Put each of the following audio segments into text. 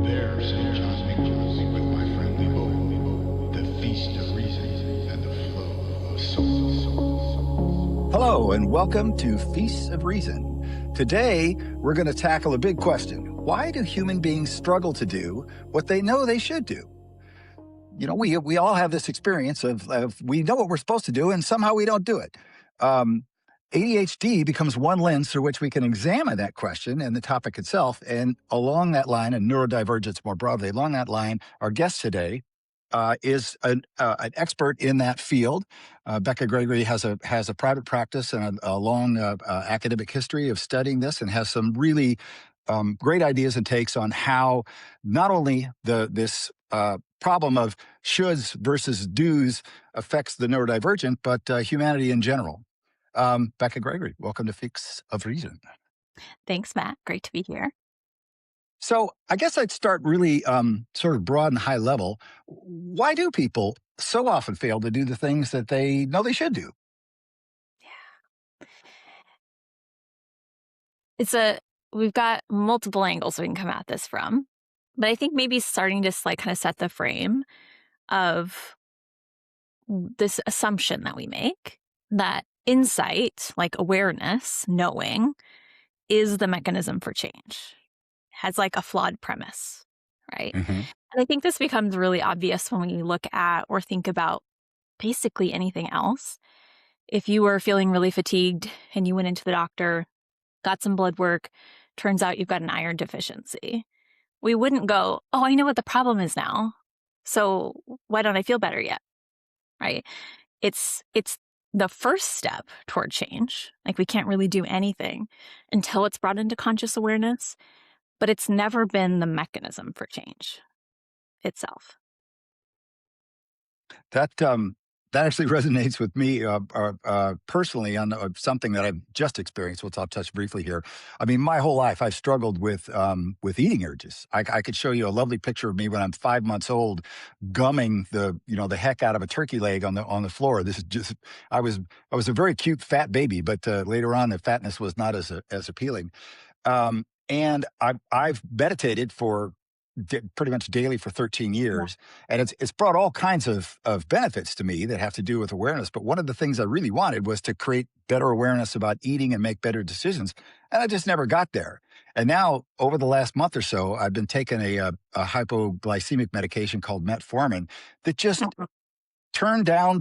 there, St. John Nicholas, with my friendly bow, the feast of reason and the flow of soul. Hello, and welcome to Feasts of Reason. Today, we're going to tackle a big question. Why do human beings struggle to do what they know they should do? You know, we all have this experience of we know what we're supposed to do, and somehow we don't do it. ADHD becomes one lens through which we can examine that question and the topic itself. And along that line, and neurodivergence more broadly, along that line, our guest today is an expert in that field. Becca Gregory has a private practice and a long academic history of studying this, and has some really great ideas and takes on how not only this problem of shoulds versus do's affects the neurodivergent, but humanity in general. Becca Gregory, welcome to Feasts of Reason. Thanks, Matt. Great to be here. So I guess I'd start really sort of broad and high level. Why do people so often fail to do the things that they know they should do? We've got multiple angles we can come at this from, but I think maybe starting to kind of set the frame of this assumption that we make that insight, like awareness, knowing, is the mechanism for change. Has a flawed premise, right? Mm-hmm. And I think this becomes really obvious when we look at or think about basically anything else. If you were feeling really fatigued and you went into the doctor, got some blood work, turns out you've got an iron deficiency, we wouldn't go, oh, I know what the problem is now, so why don't I feel better yet, right? It's the first step toward change. We can't really do anything until it's brought into conscious awareness, but it's never been the mechanism for change itself. That actually resonates with me personally on something that I've just experienced, which I'll touch briefly here. I mean, my whole life I've struggled with eating urges. I could show you a lovely picture of me when I'm 5 months old, gumming the heck out of a turkey leg on the floor. This is just I was a very cute fat baby, but later on the fatness was not as appealing. And I've meditated for pretty much daily for 13 years. Yeah. And it's brought all kinds of benefits to me that have to do with awareness. But one of the things I really wanted was to create better awareness about eating and make better decisions. And I just never got there. And now over the last month or so, I've been taking a hypoglycemic medication called metformin that just turned down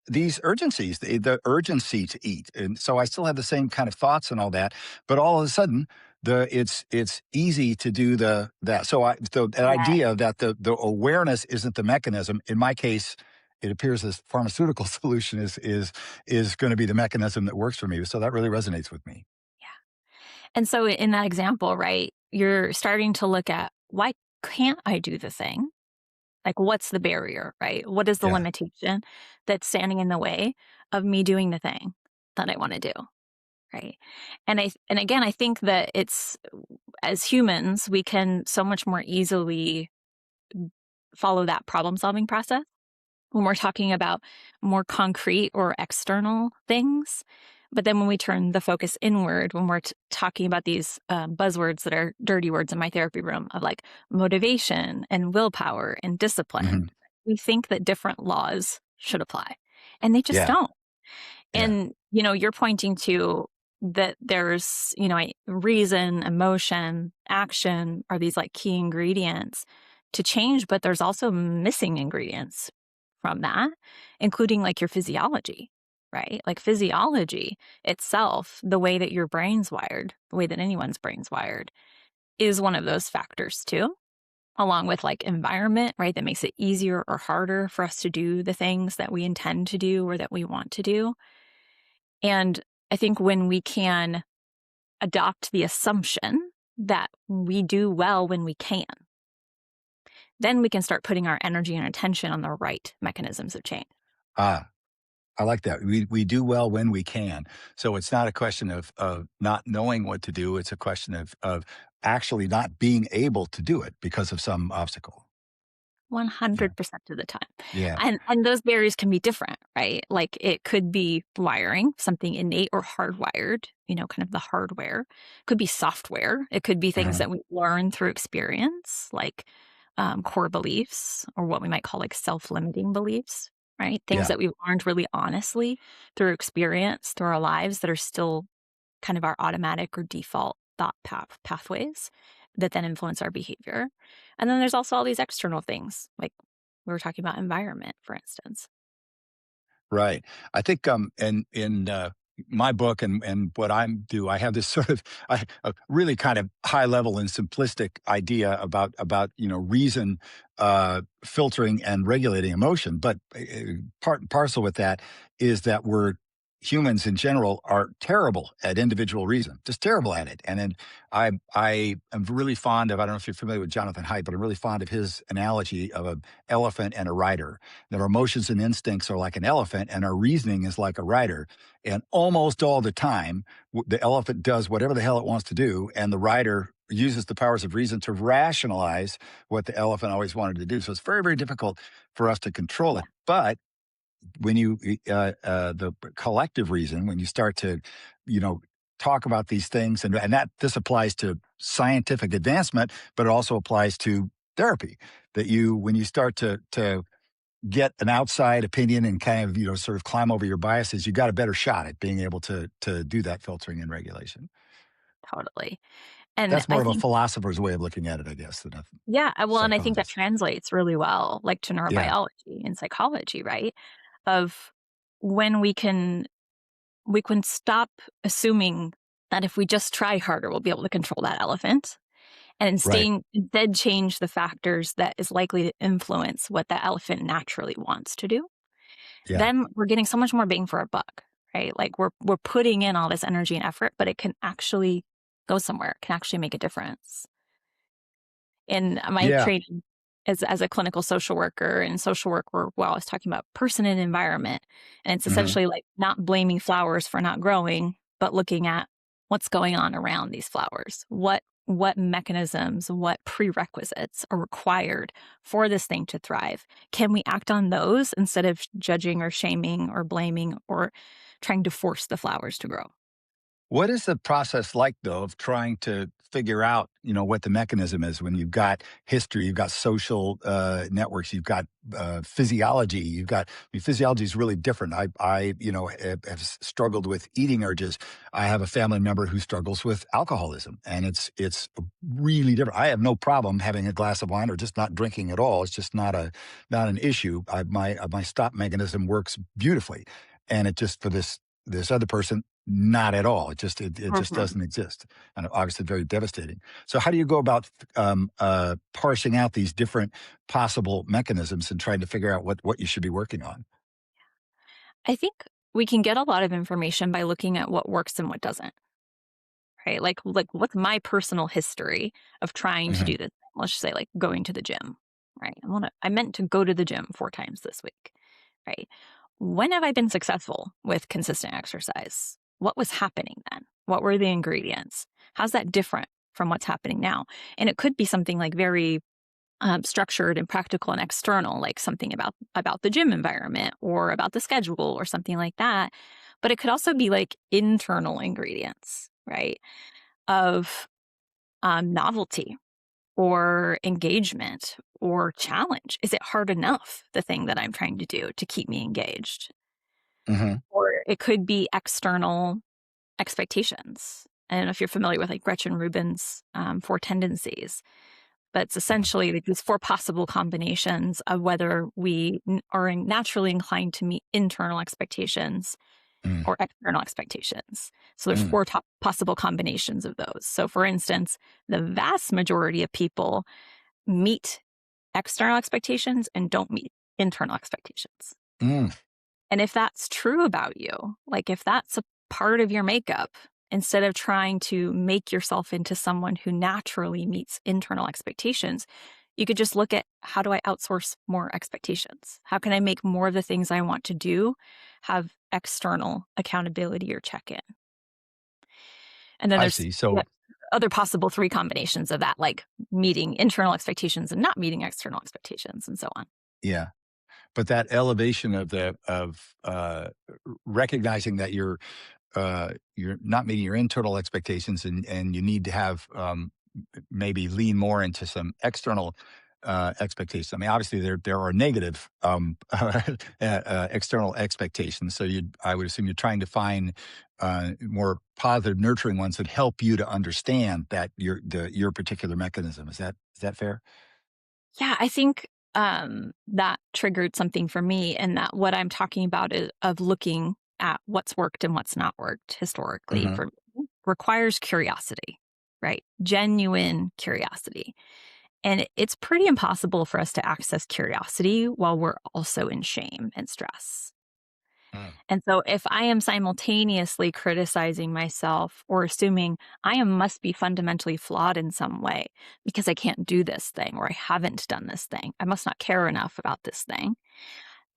these urgencies, the urgency to eat. And so I still have the same kind of thoughts and all that, but all of a sudden it's easy to do that. So idea that the awareness isn't the mechanism. In my case, it appears this pharmaceutical solution is going to be the mechanism that works for me. So that really resonates with me. Yeah. And so in that example, right, you're starting to look at, why can't I do the thing? What's the barrier, right? What is the limitation that's standing in the way of me doing the thing that I want to do, right? And again, I think that it's, as humans, we can so much more easily follow that problem-solving process when we're talking about more concrete or external things. But then when we turn the focus inward, when we're talking about these buzzwords that are dirty words in my therapy room of motivation and willpower and discipline, we think that different laws should apply, and they just don't. Yeah. And, you're pointing to that there's, reason, emotion, action are these key ingredients to change, but there's also missing ingredients from that, including your physiology. Right? Physiology itself, the way that your brain's wired, the way that anyone's brain's wired, is one of those factors too, along with environment, right? That makes it easier or harder for us to do the things that we intend to do or that we want to do. And I think when we can adopt the assumption that we do well when we can, then we can start putting our energy and attention on the right mechanisms of change. I like that. We do well when we can. So it's not a question of not knowing what to do. It's a question of actually not being able to do it because of some obstacle. 100% of the time. Yeah. And those barriers can be different, right? Like it could be wiring, something innate or hardwired, kind of the hardware. It could be software. It could be things Uh-huh. that we learn through experience, like core beliefs, or what we might call like self-limiting beliefs, right? Things Yeah. that we've learned really honestly through experience, through our lives, that are still kind of our automatic or default thought pathways that then influence our behavior. And then there's also all these external things, like we were talking about environment, for instance. Right. I think in my book and what I do, I have this sort of a really kind of high level and simplistic idea about reason filtering and regulating emotion. But part and parcel with that is that we're humans in general are terrible at individual reason, just terrible at it. And then I am really fond of, I don't know if you're familiar with Jonathan Haidt, but I'm really fond of his analogy of an elephant and a rider, that our emotions and instincts are like an elephant and our reasoning is like a rider. And almost all the time, the elephant does whatever the hell it wants to do, and the rider uses the powers of reason to rationalize what the elephant always wanted to do. So it's very, very difficult for us to control Yeah, it. But when the collective reason, when you start to, you know, talk about these things, and that this applies to scientific advancement, but it also applies to therapy, that when you start to get an outside opinion and kind of sort of climb over your biases, you got a better shot at being able to do that filtering and regulation. totally. And That's I more of a think, philosopher's way of looking at it, I guess, than a yeah, well, and I think that psychologist. translates really well, like to Yeah. neurobiology and psychology, right? Of when we can stop assuming that if we just try harder, we'll be able to control that elephant, and Right. instead change the factors that is likely to influence what that elephant naturally wants to do. Yeah. Then we're getting so much more bang for our buck, right? Like we're putting in all this energy and effort, but it can actually go somewhere. It can actually make a difference. In my Yeah. training as a clinical social worker, and social work, we're always talking about person and environment, and it's Hmm. essentially like not blaming flowers for not growing, but looking at what's going on around these flowers. What mechanisms, what prerequisites are required for this thing to thrive? Can we act on those instead of judging or shaming or blaming or trying to force the flowers to grow? What is the process like, though, of trying to figure out, what the mechanism is when you've got history, you've got social networks, you've got physiology, physiology is really different. I have struggled with eating urges. I have a family member who struggles with alcoholism, and it's really different. I have no problem having a glass of wine or just not drinking at all. It's just not an issue. My stop mechanism works beautifully, and it just for this other person, not at all. It just Mhm. doesn't exist, and obviously very devastating. So, how do you go about parsing out these different possible mechanisms and trying to figure out what you should be working on? I think we can get a lot of information by looking at what works and what doesn't. Right? Like what's my personal history of trying to Hmm. do this? Let's just say like going to the gym, right? I meant to go to the gym 4 times this week, right? When have I been successful with consistent exercise? What was happening then? What were the ingredients? How's that different from what's happening now? And it could be something like very structured and practical and external, like something about the gym environment or about the schedule or something like that. But it could also be like internal ingredients, right? Of novelty or engagement or challenge. Is it hard enough, the thing that I'm trying to do, to keep me engaged? Hmm. Or it could be external expectations. I don't know if you're familiar with like Gretchen Rubin's 4 tendencies, but it's essentially like these 4 possible combinations of whether we are naturally inclined to meet internal expectations Mm. or external expectations. So there's Mm. 4 possible combinations of those. So for instance, the vast majority of people meet external expectations and don't meet internal expectations. Mm. And if that's true about you, like if that's a part of your makeup, instead of trying to make yourself into someone who naturally meets internal expectations, you could just look at, how do I outsource more expectations? How can I make more of the things I want to do have external accountability or check in? And then I there's, see. yeah, So. other possible three combinations of that, like meeting internal expectations and not meeting external expectations and so on. Yeah. But that elevation of recognizing that you're not meeting your internal expectations, and you need to have maybe lean more into some external expectations. I mean, obviously there are negative external expectations. So I would assume you're trying to find more positive, nurturing ones that help you to understand that your particular mechanism. Is that fair? Yeah, I think that triggered something for me, and that what I'm talking about is of looking at what's worked and what's not worked historically Hmm. for me requires curiosity, right? Genuine curiosity. And it's pretty impossible for us to access curiosity while we're also in shame and stress. And so if I am simultaneously criticizing myself or assuming must be fundamentally flawed in some way because I can't do this thing or I haven't done this thing, I must not care enough about this thing,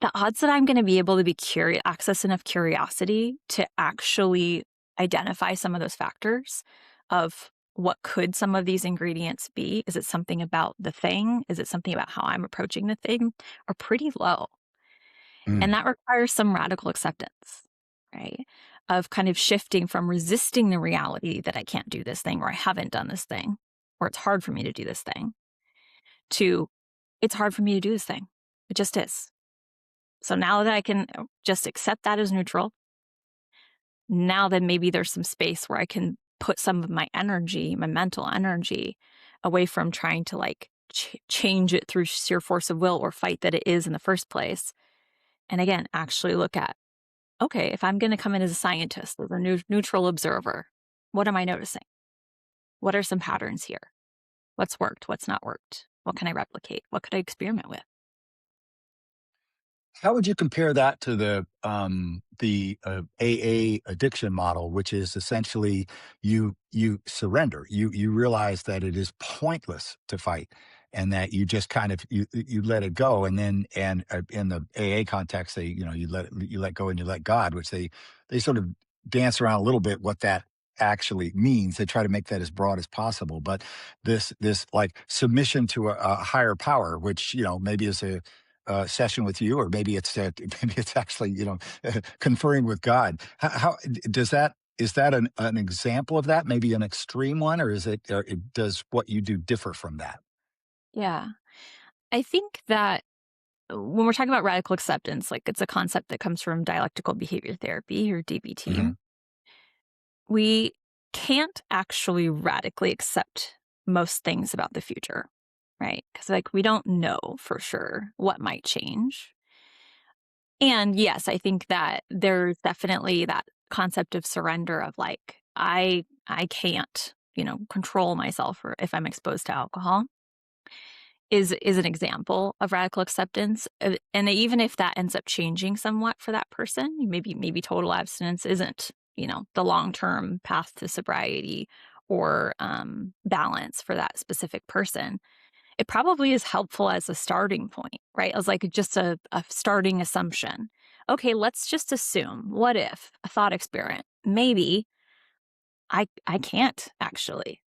the odds that I'm going to be able to be curious, access enough curiosity to actually identify some of those factors of what could some of these ingredients be? Is it something about the thing? Is it something about how I'm approaching the thing? Are pretty low. And Mm. that requires some radical acceptance, right? Of kind of shifting from resisting the reality that I can't do this thing or I haven't done this thing or it's hard for me to do this thing to it's hard for me to do this thing. It just is. So now that I can just accept that as neutral, now then maybe there's some space where I can put some of my energy, my mental energy, away from trying to like change it through sheer force of will or fight that it is in the first place. And again, actually look at, okay, if I'm going to come in as a scientist, as a neutral observer, what am I noticing? What are some patterns here? What's worked? What's not worked? What can I replicate? What could I experiment with? How would you compare that to the AA addiction model, which is essentially you surrender, you realize that it is pointless to fight, and that you just kind of you let it go, and then in the AA context, you let go and you let God, which they sort of dance around a little bit what that actually means. They try to make that as broad as possible, but this like submission to a higher power, which maybe is a session with you, or maybe it's maybe it's actually conferring with God. How does that? Is that an example of that? Maybe an extreme one, or is it? Or does what you do differ from that? Yeah. I think that when we're talking about radical acceptance, like it's a concept that comes from dialectical behavior therapy or DBT, Hmm. we can't actually radically accept most things about the future, right? Because like we don't know for sure what might change. And yes, I think that there's definitely that concept of surrender of like I can't, control myself or if I'm exposed to alcohol is an example of radical acceptance. And even if that ends up changing somewhat for that person, maybe total abstinence isn't, the long-term path to sobriety or balance for that specific person. It probably is helpful as a starting point, right? As like just a starting assumption. Okay, let's just assume, what if, a thought experiment, maybe I can't actually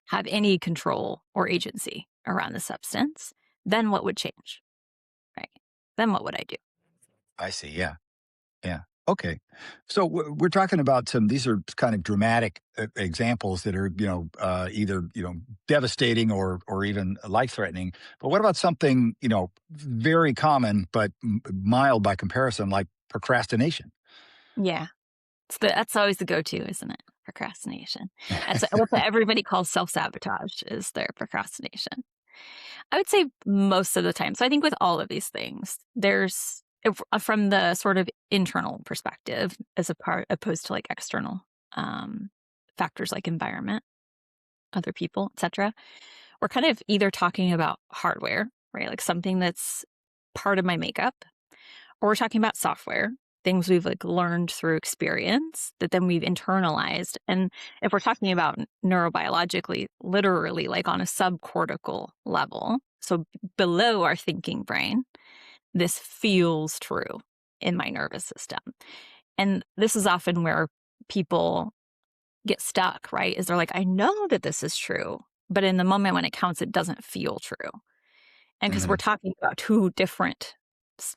have any control or agency around the substance, then what would change, right? Then what would I do? I see. Yeah. Yeah. Okay. So we're talking about these are kind of dramatic examples that are, either, devastating or even life threatening. But what about something, very common, but mild by comparison, like procrastination? Yeah, that's always the go-to, isn't it? Procrastination. That's what everybody calls self-sabotage is their procrastination. I would say most of the time. So I think with all of these things, from the sort of internal perspective opposed to like external um, factors like environment, other people, etc. We're kind of either talking about hardware, right? Like something that's part of my makeup, or we're talking about software, things we've like learned through experience that then we've internalized. And if we're talking about neurobiologically, literally like on a subcortical level, so below our thinking brain, this feels true in my nervous system. And this is often where people get stuck, right, is they're like, I know that this is true, but in the moment when it counts, it doesn't feel true. And because we're talking about two different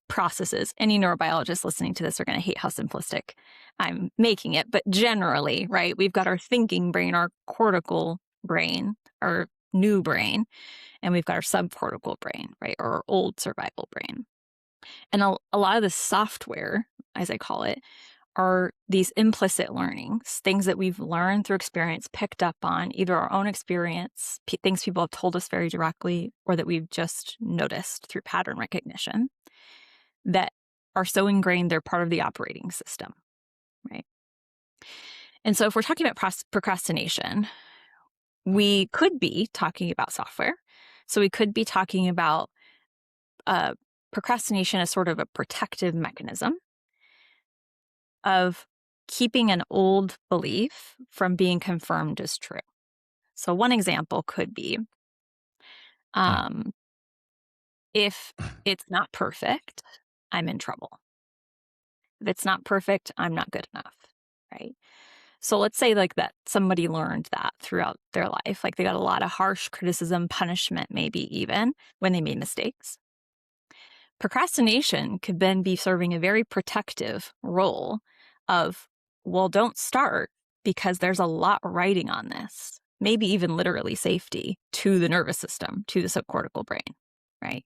processes, any neurobiologist listening to this are going to hate how simplistic I'm making it. But generally, right, we've got our thinking brain, our cortical brain, our new brain, and we've got our subcortical brain, right, or our old survival brain. And a lot of the software, as I call it, are these implicit learnings, things that we've learned through experience, picked up on either our own experience, things people have told us very directly, or that we've just noticed through pattern recognition that are so ingrained they're part of the operating system, right? And so if we're talking about procrastination, we could be talking about software. So we could be talking about procrastination as sort of a protective mechanism of keeping an old belief from being confirmed as true. So one example could be if it's not perfect, I'm in trouble. If it's not perfect, I'm not good enough, right? So let's say like that somebody learned that throughout their life, like they got a lot of harsh criticism, punishment, maybe even when they made mistakes. Procrastination could then be serving a very protective role of, well, don't start because there's a lot riding on this, maybe even literally safety to the nervous system, to the subcortical brain, right?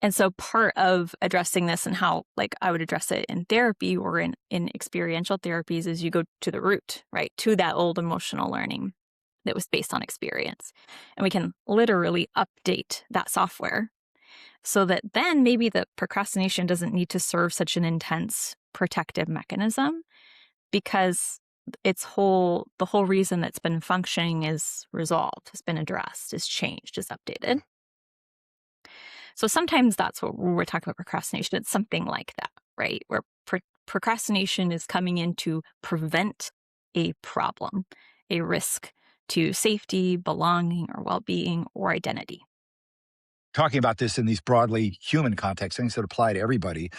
And so part of addressing this and how like I would address it in therapy or in experiential therapies is you go to the root, right? To that old emotional learning that was based on experience. And we can literally update that software so that then maybe the procrastination doesn't need to serve such an intense protective mechanism because the whole reason that's been functioning is resolved, has been addressed, is changed, is updated. So sometimes that's what when we're talking about procrastination. It's something like that, right? Where procrastination is coming in to prevent a problem, a risk to safety, belonging, or well-being, or identity. Talking about this in these broadly human contexts, things that apply to everybody.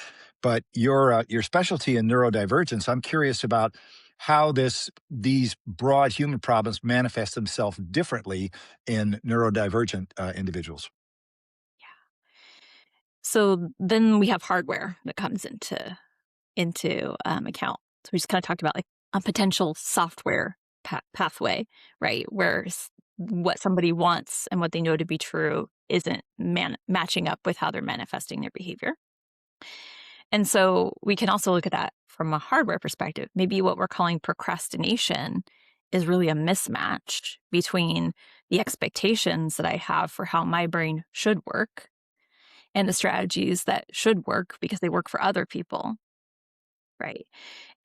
But your specialty in neurodivergence, I'm curious about how these broad human problems manifest themselves differently in neurodivergent individuals. So then we have hardware that comes into account. So we just kind of talked about like a potential software pathway, right? Where what somebody wants and what they know to be true isn't matching up with how they're manifesting their behavior. And so we can also look at that from a hardware perspective. Maybe what we're calling procrastination is really a mismatch between the expectations that I have for how my brain should work and the strategies that should work because they work for other people, right?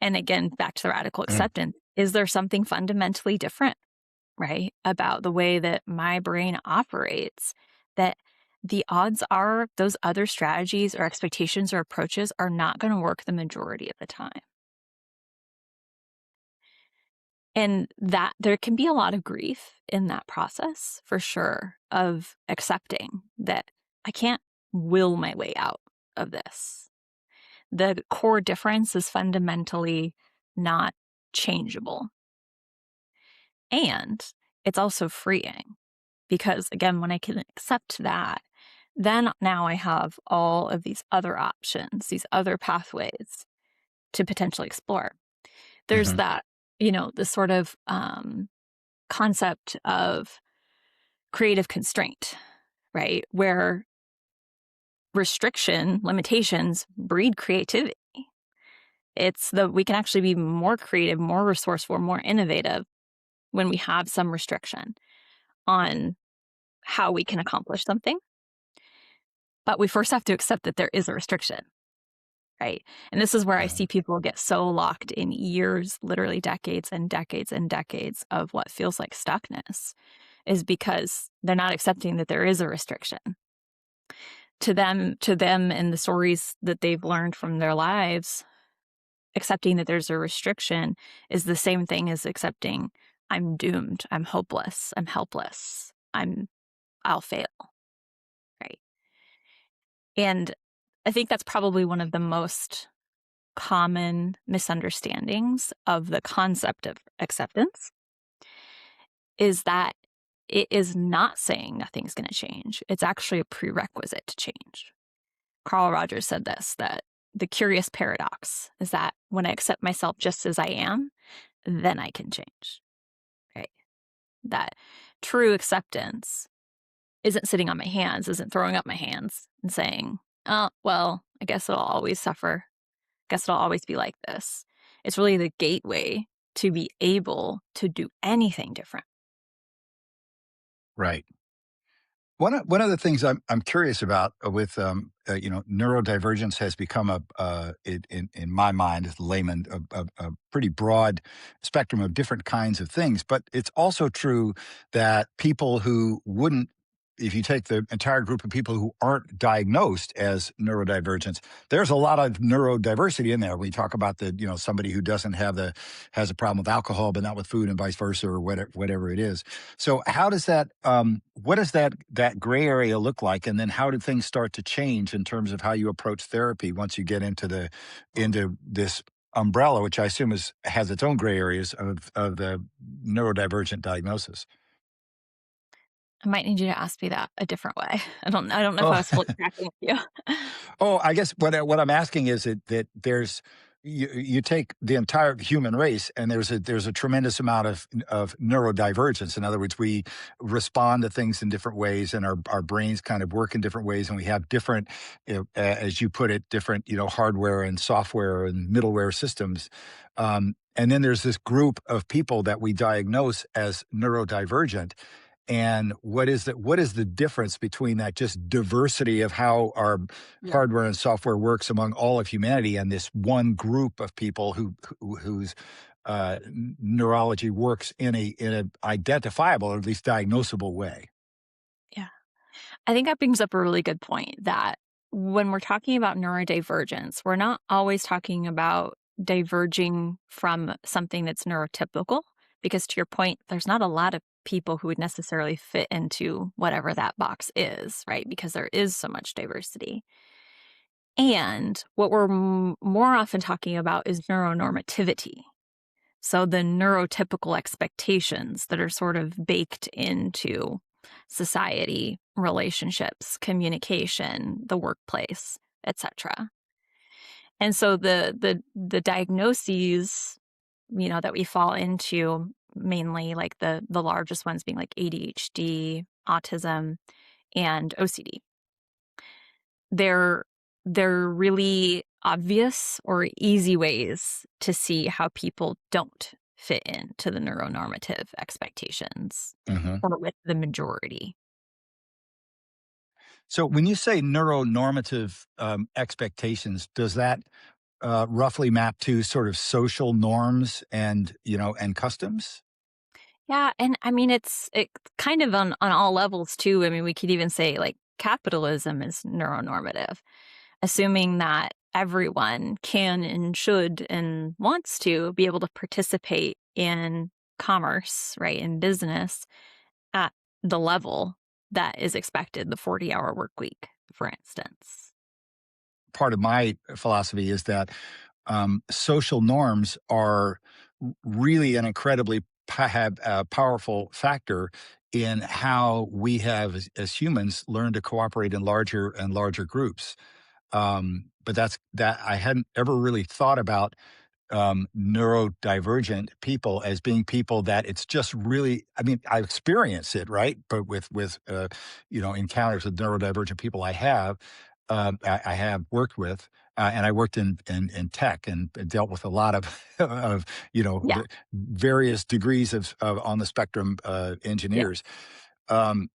And again, back to the radical acceptance, is there something fundamentally different, right, about the way that my brain operates that the odds are those other strategies or expectations or approaches are not going to work the majority of the time? And that there can be a lot of grief in that process for sure of accepting that I can't will my way out of this. The core difference is fundamentally not changeable. And it's also freeing because, again, when I can accept that, then now I have all of these other options, these other pathways to potentially explore. There's that, this sort of concept of creative constraint, right? Where limitations breed creativity. We can actually be more creative, more resourceful, more innovative when we have some restriction on how we can accomplish something. But we first have to accept that there is a restriction, right? And this is where I see people get so locked in years, literally decades and decades and decades of what feels like stuckness, is because they're not accepting that there is a restriction. To them and the stories that they've learned from their lives, accepting that there's a restriction is the same thing as accepting I'm doomed, I'm hopeless, I'm helpless, I'll fail, right? And I think that's probably one of the most common misunderstandings of the concept of acceptance is that it is not saying nothing's going to change. It's actually a prerequisite to change. Carl Rogers said this, that the curious paradox is that when I accept myself just as I am, then I can change, right? That true acceptance isn't sitting on my hands, isn't throwing up my hands and saying, oh, well, I guess it'll always suffer. I guess it'll always be like this. It's really the gateway to be able to do anything different. Right. One of the things I'm curious about with neurodivergence has become in my mind as a layman a pretty broad spectrum of different kinds of things, but it's also true that people who wouldn't, if you take the entire group of people who aren't diagnosed as neurodivergence, there's a lot of neurodiversity in there. We talk about somebody who doesn't has a problem with alcohol but not with food, and vice versa, or whatever it is. So how does that what does that gray area look like, and then how do things start to change in terms of how you approach therapy once you get into this umbrella, which I assume has its own gray areas of the neurodivergent diagnosis? I might need you to ask me that a different way. I don't know if I Oh, was fully tracking with you. oh, I guess what I'm asking is that there's you take the entire human race, and there's a tremendous amount of neurodivergence. In other words, we respond to things in different ways, and our brains kind of work in different ways, and we have different, as you put it, different hardware and software and middleware systems. And then there's this group of people that we diagnose as neurodivergent. And what is the difference between that just diversity of how our Yeah. hardware and software works among all of humanity and this one group of people whose neurology works in a identifiable or at least diagnosable way? Yeah. I think that brings up a really good point that when we're talking about neurodivergence, we're not always talking about diverging from something that's neurotypical, because to your point, there's not a lot of people who would necessarily fit into whatever that box is, right? Because there is so much diversity. And what we're more often talking about is neuronormativity. So the neurotypical expectations that are sort of baked into society, relationships, communication, the workplace, etc. And so the diagnoses, that we fall into, mainly like the largest ones being like ADHD, autism, and OCD. They're really obvious or easy ways to see how people don't fit into the neuronormative expectations Hmm. or with the majority. So when you say neuronormative expectations, does that roughly map to sort of social norms and customs? Yeah, and I mean it kind of on all levels too. I mean, we could even say like capitalism is neuronormative, assuming that everyone can and should and wants to be able to participate in commerce, right, in business at the level that is expected, the 40-hour work week, for instance. Part of my philosophy is that social norms are really an incredibly have a powerful factor in how we have as humans learned to cooperate in larger and larger groups. But that I hadn't ever really thought about neurodivergent people as being people that it's just really, I mean, I experience it, right? But with encounters with neurodivergent people I have worked with, and I worked in tech and dealt with a lot of of Yeah, various degrees of on the spectrum yeah, engineers. Um,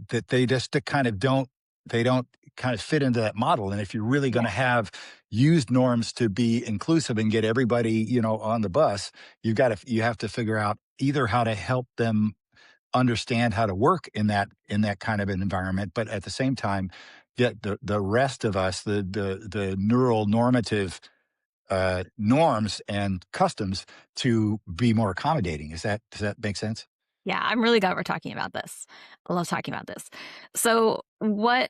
that they just they don't kind of fit into that model. And if you're really going yeah, to have used norms to be inclusive and get everybody on the bus, you have to figure out either how to help them understand how to work in that kind of an environment, but at the same time get the rest of us, the neural normative norms and customs to be more accommodating. Does that make sense? yeah. I'm really glad we're talking about this. I love talking about this. So, what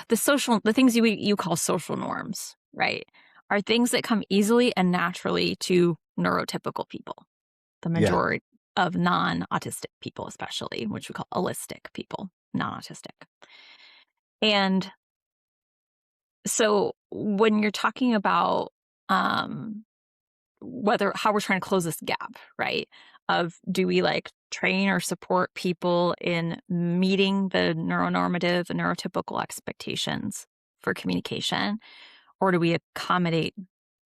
the things you call social norms, right, are things that come easily and naturally to neurotypical people, the Yeah. majority of non-autistic people especially, which we call allistic people, non-autistic. And so when you're talking about, um, whether how we're trying to close this gap, right? Of do we like train or support people in meeting the neuronormative and neurotypical expectations for communication, or do we accommodate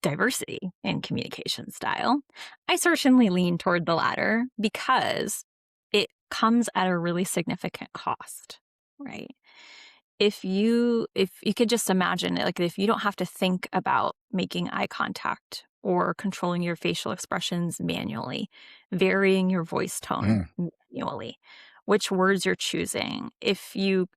diversity in communication style? I certainly lean toward the latter because it comes at a really significant cost, right? If you could just imagine it, like if you don't have to think about making eye contact or controlling your facial expressions manually, varying your voice tone Mm, manually, which words you're choosing, if you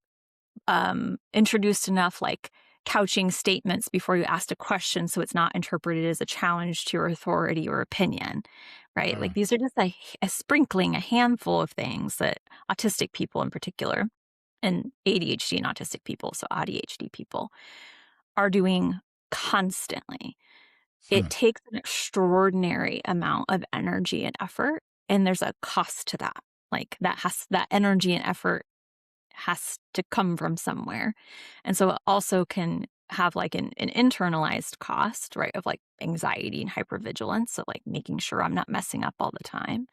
introduced enough like couching statements before you asked a question so it's not interpreted as a challenge to your authority or opinion, right? Like mm, these are just a sprinkling, a handful of things that autistic people in particular, and ADHD and autistic people, so ADHD people, are doing constantly. It mm, takes an extraordinary amount of energy and effort, and there's a cost to that. Like that energy and effort has to come from somewhere. And so it also can have like an internalized cost, right? Of like anxiety and hypervigilance, of like making sure I'm not messing up all the time.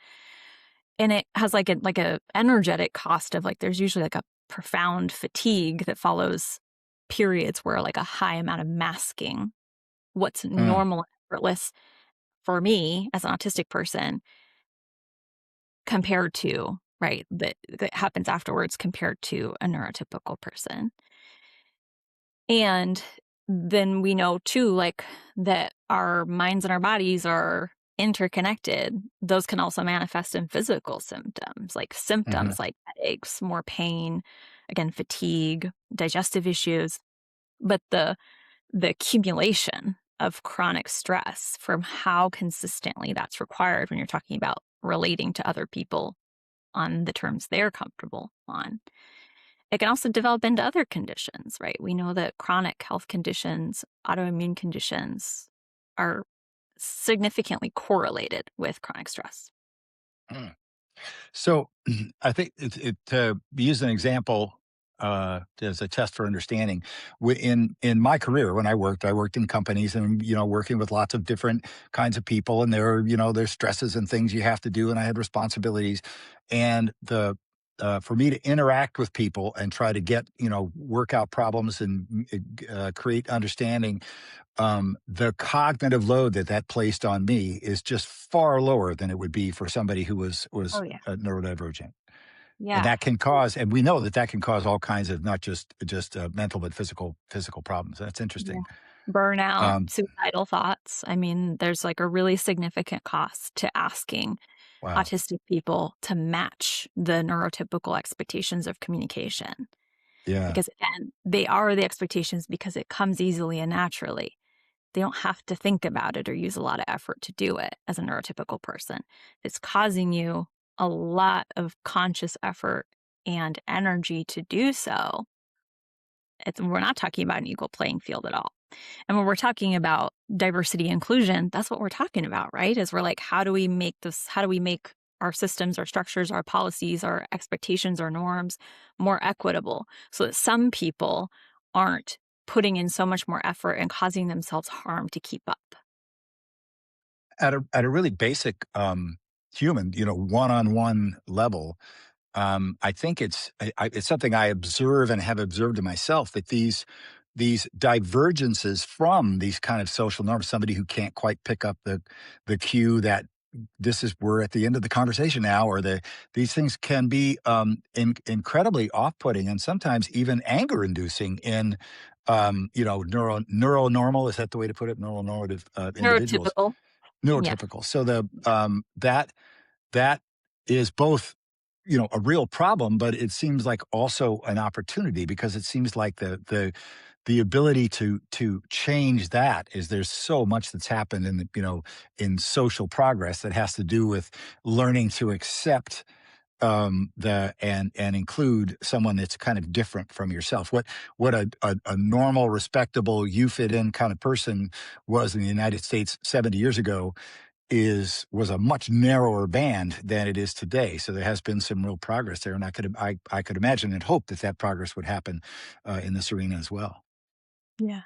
And it has like a energetic cost of like there's usually like a profound fatigue that follows periods where like a high amount of masking what's mm. normal and effortless for me as an autistic person compared to, right, that happens afterwards compared to a neurotypical person. And then we know too, like that our minds and our bodies are interconnected. Those can also manifest in physical Mhm. symptoms like headaches, more pain, again, fatigue, digestive issues. But the accumulation of chronic stress from how consistently that's required when you're talking about relating to other people on the terms they're comfortable on. It can also develop into other conditions, right? We know that chronic health conditions, autoimmune conditions are significantly correlated with chronic stress. Mm. So I think to use an example as a test for understanding. In my career, when I worked in companies and working with lots of different kinds of people, and there's stresses and things you have to do, and I had responsibilities, and the for me to interact with people and try to get work out problems and create understanding, the cognitive load that placed on me is just far lower than it would be for somebody who was Oh, yeah. neurodivergent, and Yeah. that can cause, and we know that can cause all kinds of not just mental but physical problems. That's Yeah. interesting. Burnout, Um, suicidal thoughts. I mean, there's like a really significant cost to asking wow, autistic people to match the neurotypical expectations of communication. yeah. Because again, they are the expectations because it comes easily and naturally. They don't have to think about it or use a lot of effort to do it as a neurotypical person. It's causing you a lot of conscious effort and energy to do so. We're not talking about an equal playing field at all. And when we're talking about diversity inclusion, that's what we're talking about, right? Is we're like, how do we make our systems, our structures, our policies, our expectations, our norms more equitable so that some people aren't putting in so much more effort and causing themselves harm to keep up. At a really basic human, one-on-one level, I think it's something I observe and have observed in myself, that these divergences from these kind of social norms, somebody who can't quite pick up the cue that this is we're at the end of the conversation now, or these things can be incredibly off-putting and sometimes even anger-inducing in neuronormal, is that the way to put it, neuronormative individuals, Neurotypical. Yeah. neurotypical. So that is both, a real problem, but it seems like also an opportunity, because it seems like the ability to change that is, there's so much that's happened in social progress that has to do with learning to accept and include someone that's kind of different from yourself. What a normal, respectable, you fit in kind of person was in the United States 70 years ago was a much narrower band than it is today. So there has been some real progress there, and I could imagine and hope that that progress would happen in this arena as well. Yeah.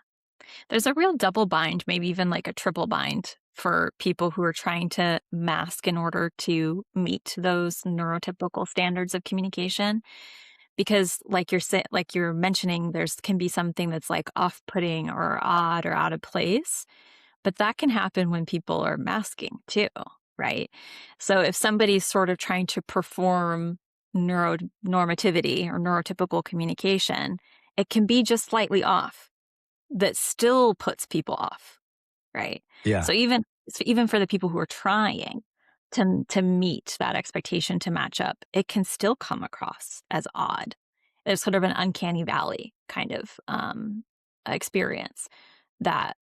There's a real double bind, maybe even like a triple bind for people who are trying to mask in order to meet those neurotypical standards of communication. Because like you're mentioning, there's can be something that's like off-putting or odd or out of place, but that can happen when people are masking too, right? So if somebody's sort of trying to perform neuronormativity or neurotypical communication, it can be just slightly off that still puts people off, right? Yeah. So even for the people who are trying to meet that expectation to match up, it can still come across as odd. There's sort of an uncanny valley kind of experience that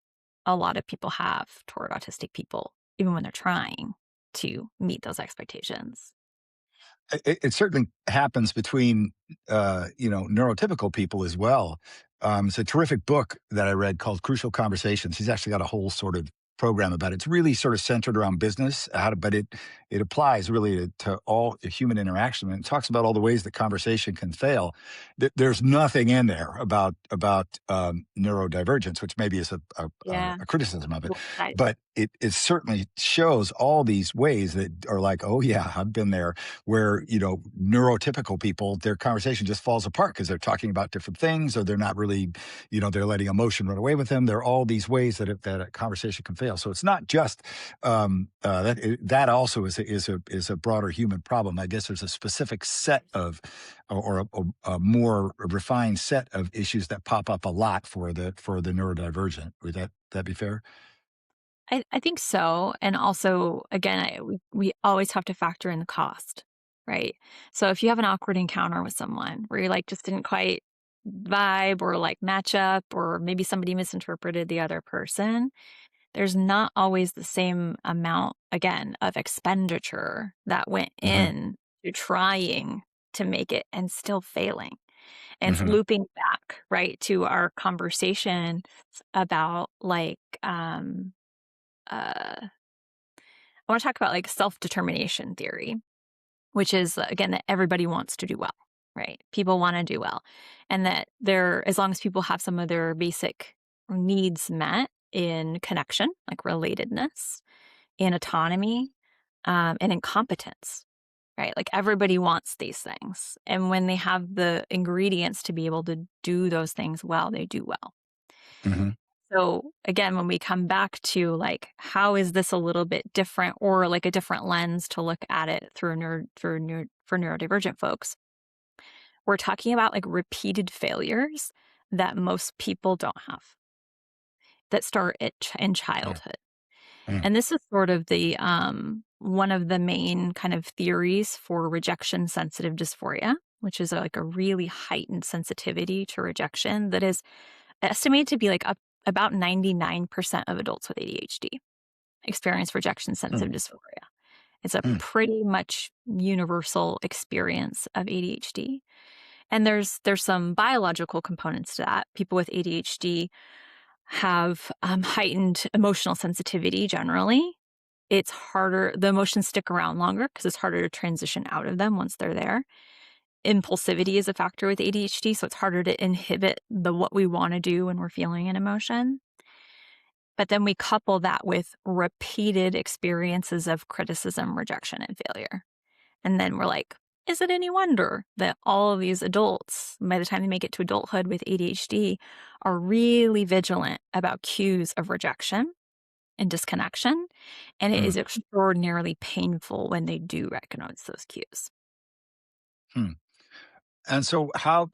a lot of people have toward autistic people, even when they're trying to meet those expectations. It certainly happens between neurotypical people as well. It's a terrific book that I read called Crucial Conversations. He's actually got a whole sort of program about it. It's really sort of centered around business, but it applies really to all human interaction, and it talks about all the ways that conversation can fail. There's nothing in there about neurodivergence, which maybe is Yeah. a criticism of it, Right. but it certainly shows all these ways that are like, oh yeah, I've been there, where neurotypical people, their conversation just falls apart because they're talking about different things, or they're not really, they're letting emotion run away with them. There are all these ways that a conversation can fail. So it's not just that also is a broader human problem. I guess there's a specific set of or a more refined set of issues that pop up a lot for the neurodivergent. Would that be fair? I think so. And also, again, we always have to factor in the cost, right? So if you have an awkward encounter with someone where you like just didn't quite vibe or like match up, or maybe somebody misinterpreted the other person, there's not always the same amount, again, of expenditure that went Hmm. in to trying to make it and still failing. And it's Hmm. looping back, right, to our conversation about uh, I want to talk about like self-determination theory, which is again that everybody wants to do well, right? People want to do well. And that as long as people have some of their basic needs met in connection, like relatedness, in autonomy, and in competence, right? Like everybody wants these things. And when they have the ingredients to be able to do those things well, they do well. Hmm. So again, when we come back to like, how is this a little bit different, or like a different lens to look at it through for neurodivergent folks, we're talking about like repeated failures that most people don't have, that start in childhood. Mm. And this is sort of the one of the main kind of theories for rejection sensitive dysphoria, which is like a really heightened sensitivity to rejection that is estimated to be like about 99% of adults with ADHD experience rejection Mm. sensitive dysphoria. It's a Mm. pretty much universal experience of ADHD. And there's some biological components to that. People with ADHD have heightened emotional sensitivity generally. It's harder, the emotions stick around longer because it's harder to transition out of them once they're there. Impulsivity is a factor with ADHD, so it's harder to inhibit the what we want to do when we're feeling an emotion. But then we couple that with repeated experiences of criticism, rejection, and failure. And then we're like, is it any wonder that all of these adults, by the time they make it to adulthood with ADHD, are really vigilant about cues of rejection and disconnection? And it Mm. is extraordinarily painful when they do recognize those cues. Hmm. And so how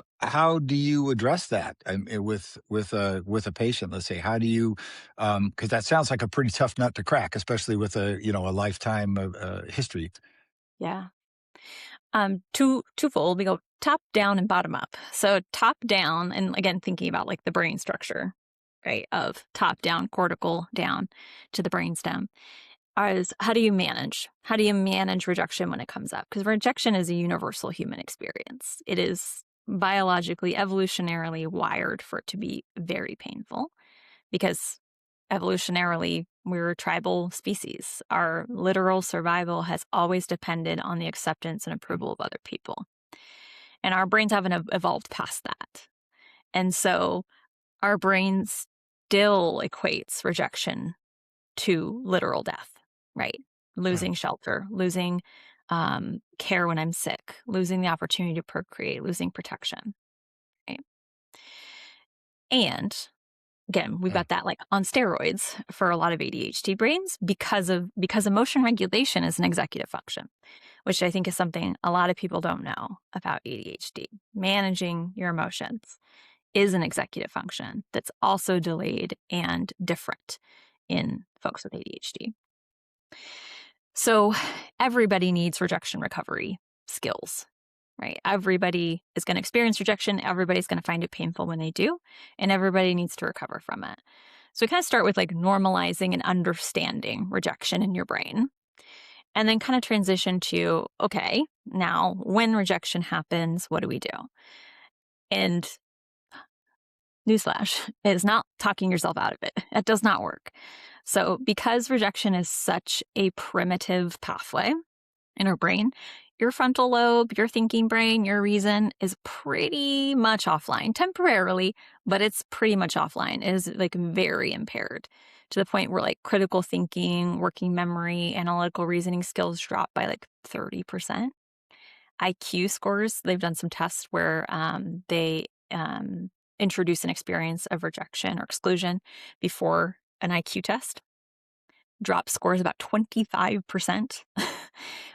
do you address that with a patient? Let's say, how do you, because that sounds like a pretty tough nut to crack, especially with a lifetime of history. Yeah. Twofold. We go top down and bottom up. So top down, and again, thinking about like the brain structure, right? Of top down, cortical down to the brainstem. is how do you manage? How do you manage rejection when it comes up? Because rejection is a universal human experience. It is biologically, evolutionarily wired for it to be very painful because evolutionarily, we're a tribal species. Our literal survival has always depended on the acceptance and approval of other people. And our brains haven't evolved past that. And so our brain still equates rejection to literal death, right? Losing shelter, losing care when I'm sick, losing the opportunity to procreate, losing protection, right? And again, we've got that like on steroids for a lot of ADHD brains because emotion regulation is an executive function, which I think is something a lot of people don't know about ADHD. Managing your emotions is an executive function that's also delayed and different in folks with ADHD. So everybody needs rejection recovery skills, right? Everybody is going to experience rejection. Everybody's going to find it painful when they do, and everybody needs to recover from it. So we kind of start with like normalizing and understanding rejection in your brain, and then kind of transition to, okay, now when rejection happens, what do we do? And newsflash, it is not talking yourself out of it. It does not work. So because rejection is such a primitive pathway in our brain, your frontal lobe, your thinking brain, your reason is pretty much offline temporarily, but it's pretty much offline. It is like very impaired to the point where like critical thinking, working memory, analytical reasoning skills drop by like 30%. IQ scores, they've done some tests where they introduce an experience of rejection or exclusion before an IQ test. Drop scores about 25%,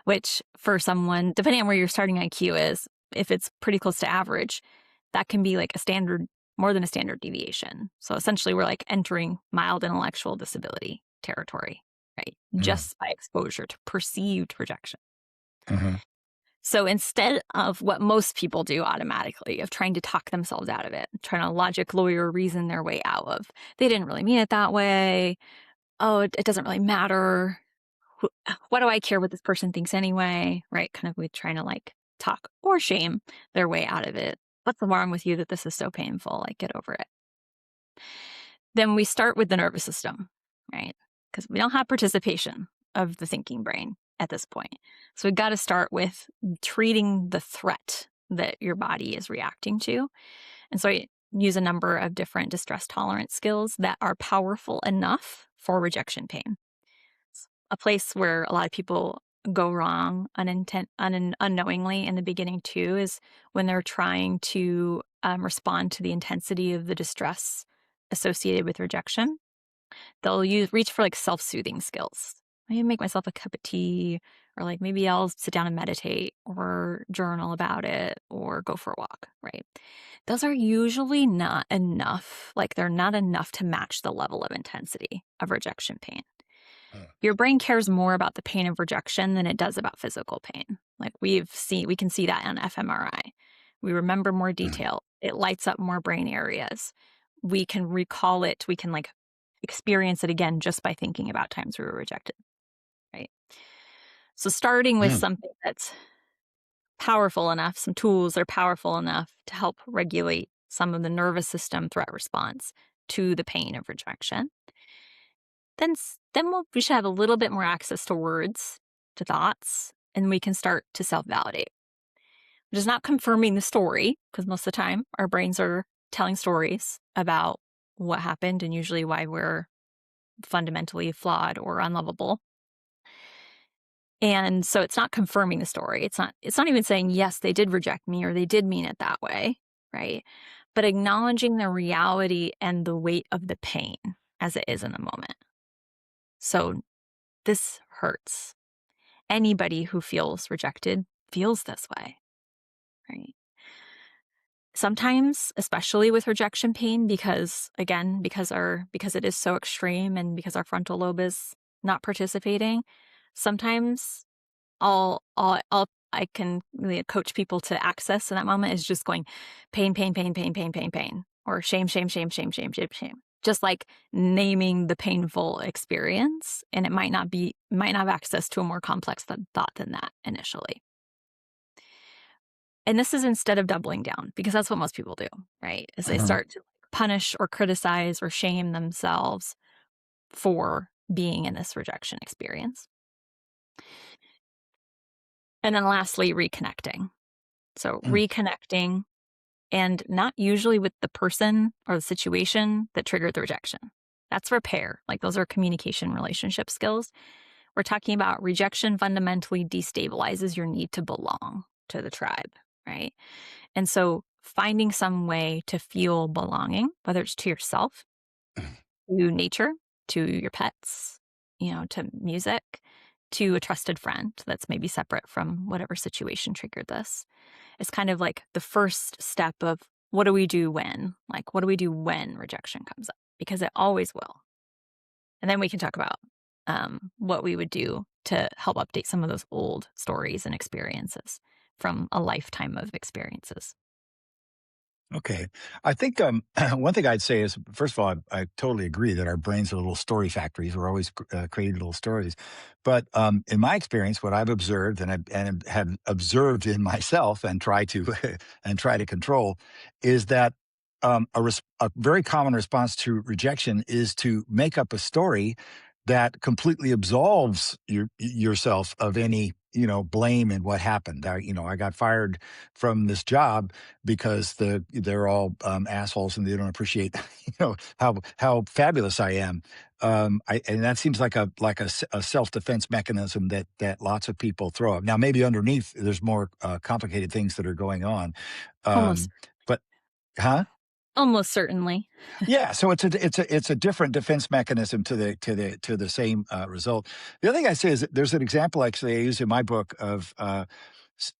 which for someone, depending on where your starting IQ is, if it's pretty close to average, that can be like a standard, more than a standard deviation. So essentially, we're like entering mild intellectual disability territory, right? Just by exposure to perceived rejection. So instead of what most people do automatically, of trying to talk themselves out of it, trying to logic, lawyer, reason their way out of, they didn't really mean it that way. Oh, it doesn't really matter. What do I care what this person thinks anyway? Right? Kind of with trying to like talk or shame their way out of it. What's wrong with you that this is so painful? Like, get over it. Then we start with the nervous system, right? Because we don't have participation of the thinking brain at this point. So we've got to start with treating the threat that your body is reacting to. And so I use a number of different distress tolerance skills that are powerful enough for rejection pain. It's a place where a lot of people go wrong unknowingly in the beginning too is when they're trying to respond to the intensity of the distress associated with rejection. They'll reach for like self-soothing skills. I make myself a cup of tea, or like maybe I'll sit down and meditate or journal about it or go for a walk, right? Those are usually not enough. Like they're not enough to match the level of intensity of rejection pain. Your brain cares more about the pain of rejection than it does about physical pain. Like we can see that on fMRI. We remember more detail. It lights up more brain areas. We can recall it. We can like experience it again just by thinking about times we were rejected, right? So starting with something that's powerful enough, some tools that are powerful enough to help regulate some of the nervous system threat response to the pain of rejection. Then we should have a little bit more access to words, to thoughts, and we can start to self-validate, which is not confirming the story, because most of the time our brains are telling stories about what happened and usually why we're fundamentally flawed or unlovable. And so it's not confirming the story. It's not even saying, yes, they did reject me or they did mean it that way, right? But acknowledging the reality and the weight of the pain as it is in the moment. So this hurts. Anybody who feels rejected feels this way, right? Sometimes, especially with rejection pain, because it is so extreme and because our frontal lobe is not participating, sometimes I can really coach people to access in that moment is just going pain, pain, pain, pain, pain, pain, pain, or shame, shame, shame, shame, shame, shame, shame. just like naming the painful experience, and it might not have access to a more complex thought than that initially. And this is instead of doubling down, because that's what most people do, right? Is they start to punish or criticize or shame themselves for being in this rejection experience. And then lastly, reconnecting. So reconnecting, and not usually with the person or the situation that triggered the rejection. That's repair. Like, those are communication relationship skills. We're talking about rejection fundamentally destabilizes your need to belong to the tribe, right? And so finding some way to feel belonging, whether it's to yourself, to nature, to your pets, to music, to a trusted friend that's maybe separate from whatever situation triggered this. It's kind of like the first step of what do we do when? Like, what do we do when rejection comes up? Because it always will. And then we can talk about what we would do to help update some of those old stories and experiences from a lifetime of experiences. Okay. I think one thing I'd say is, first of all, I totally agree that our brains are little story factories. We're always creating little stories. But in my experience, what I've observed and have observed in myself and try to and try to control is that a very common response to rejection is to make up a story that completely absolves yourself of any blame in what happened. I got fired from this job because they're all assholes and they don't appreciate how fabulous I am. And that seems like a self defense mechanism that lots of people throw up. Now, maybe underneath there's more complicated things that are going on. Almost, But huh? almost certainly. Yeah, so it's a different defense mechanism to the same result. The other thing I say is that there's an example actually I use in my book of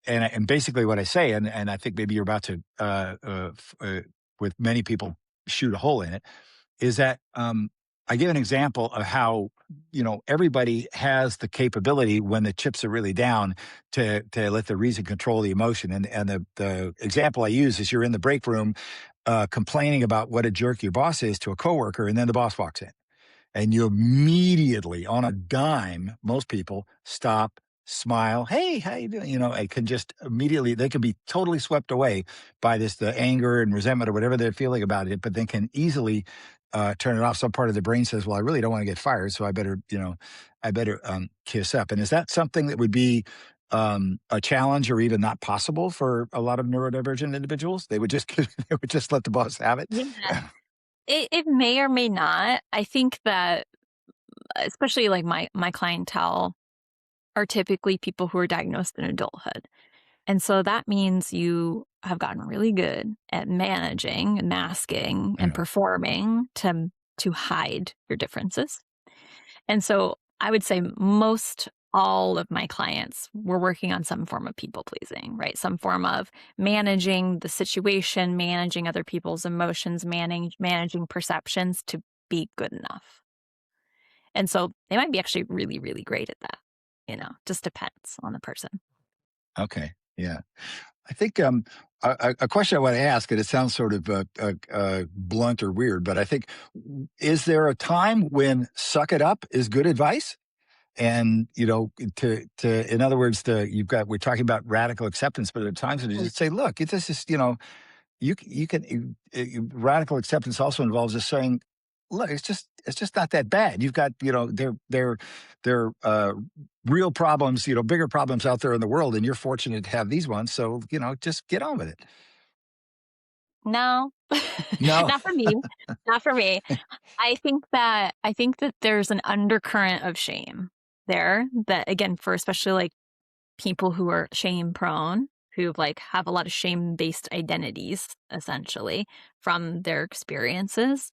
and basically what I say, and I think maybe you're about to with many people shoot a hole in it, is that I give an example of how everybody has the capability when the chips are really down to let the reason control the emotion, and the example I use is you're in the break room complaining about what a jerk your boss is to a coworker, and then the boss walks in. And you immediately, on a dime, most people stop, smile, hey, how you doing? It can just immediately, they can be totally swept away by the anger and resentment or whatever they're feeling about it, but they can easily turn it off. Some part of the brain says, well, I really don't want to get fired, so I better kiss up. And is that something that would be a challenge or even not possible for a lot of neurodivergent individuals? They would just they would just let the boss have it. Yeah. It may or may not. I think that especially like my clientele are typically people who are diagnosed in adulthood. And so that means you have gotten really good at managing, masking, and Yeah. performing to hide your differences. And so I would say most all of my clients were working on some form of people pleasing, right? Some form of managing the situation, managing other people's emotions, managing perceptions to be good enough. And so they might be actually really, really great at that. Just depends on the person. Okay. Yeah. I think a question I want to ask, and it sounds sort of blunt or weird, but I think, is there a time when suck it up is good advice? And in other words, we're talking about radical acceptance, but at times when you just say, look, this is you can radical acceptance also involves us saying, look, it's just not that bad. You've got there real problems, bigger problems out there in the world, and you're fortunate to have these ones. So just get on with it. No, No. not for me. Not for me. I think that there's an undercurrent of shame there that, again, for especially like people who are shame prone, who like have a lot of shame based identities essentially from their experiences,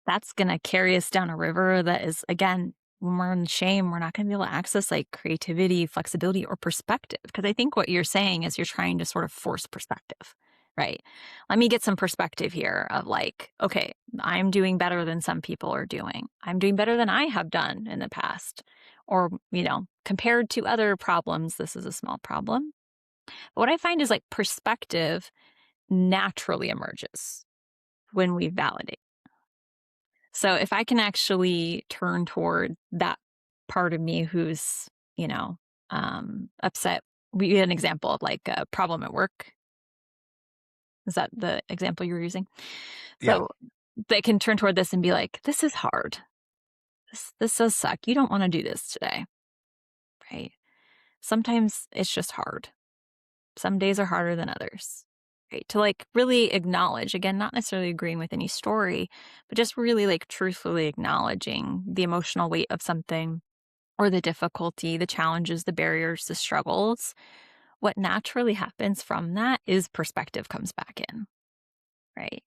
that's going to carry us down a river that is, again, when we're in shame, we're not going to be able to access like creativity, flexibility, or perspective. Because I think what you're saying is you're trying to sort of force perspective, right? Let me get some perspective here of like, okay, I'm doing better than some people are doing. I'm doing better than I have done in the past. Or, compared to other problems, this is a small problem. But what I find is like perspective naturally emerges when we validate. So if I can actually turn toward that part of me who's, upset, we had an example of like a problem at work. Is that the example you were using? Yeah. So they can turn toward this and be like, this is hard. This does suck. You don't want to do this today, right? Sometimes it's just hard. Some days are harder than others, right? To like really acknowledge, again, not necessarily agreeing with any story, but just really like truthfully acknowledging the emotional weight of something or the difficulty, the challenges, the barriers, the struggles. What naturally happens from that is perspective comes back in, right?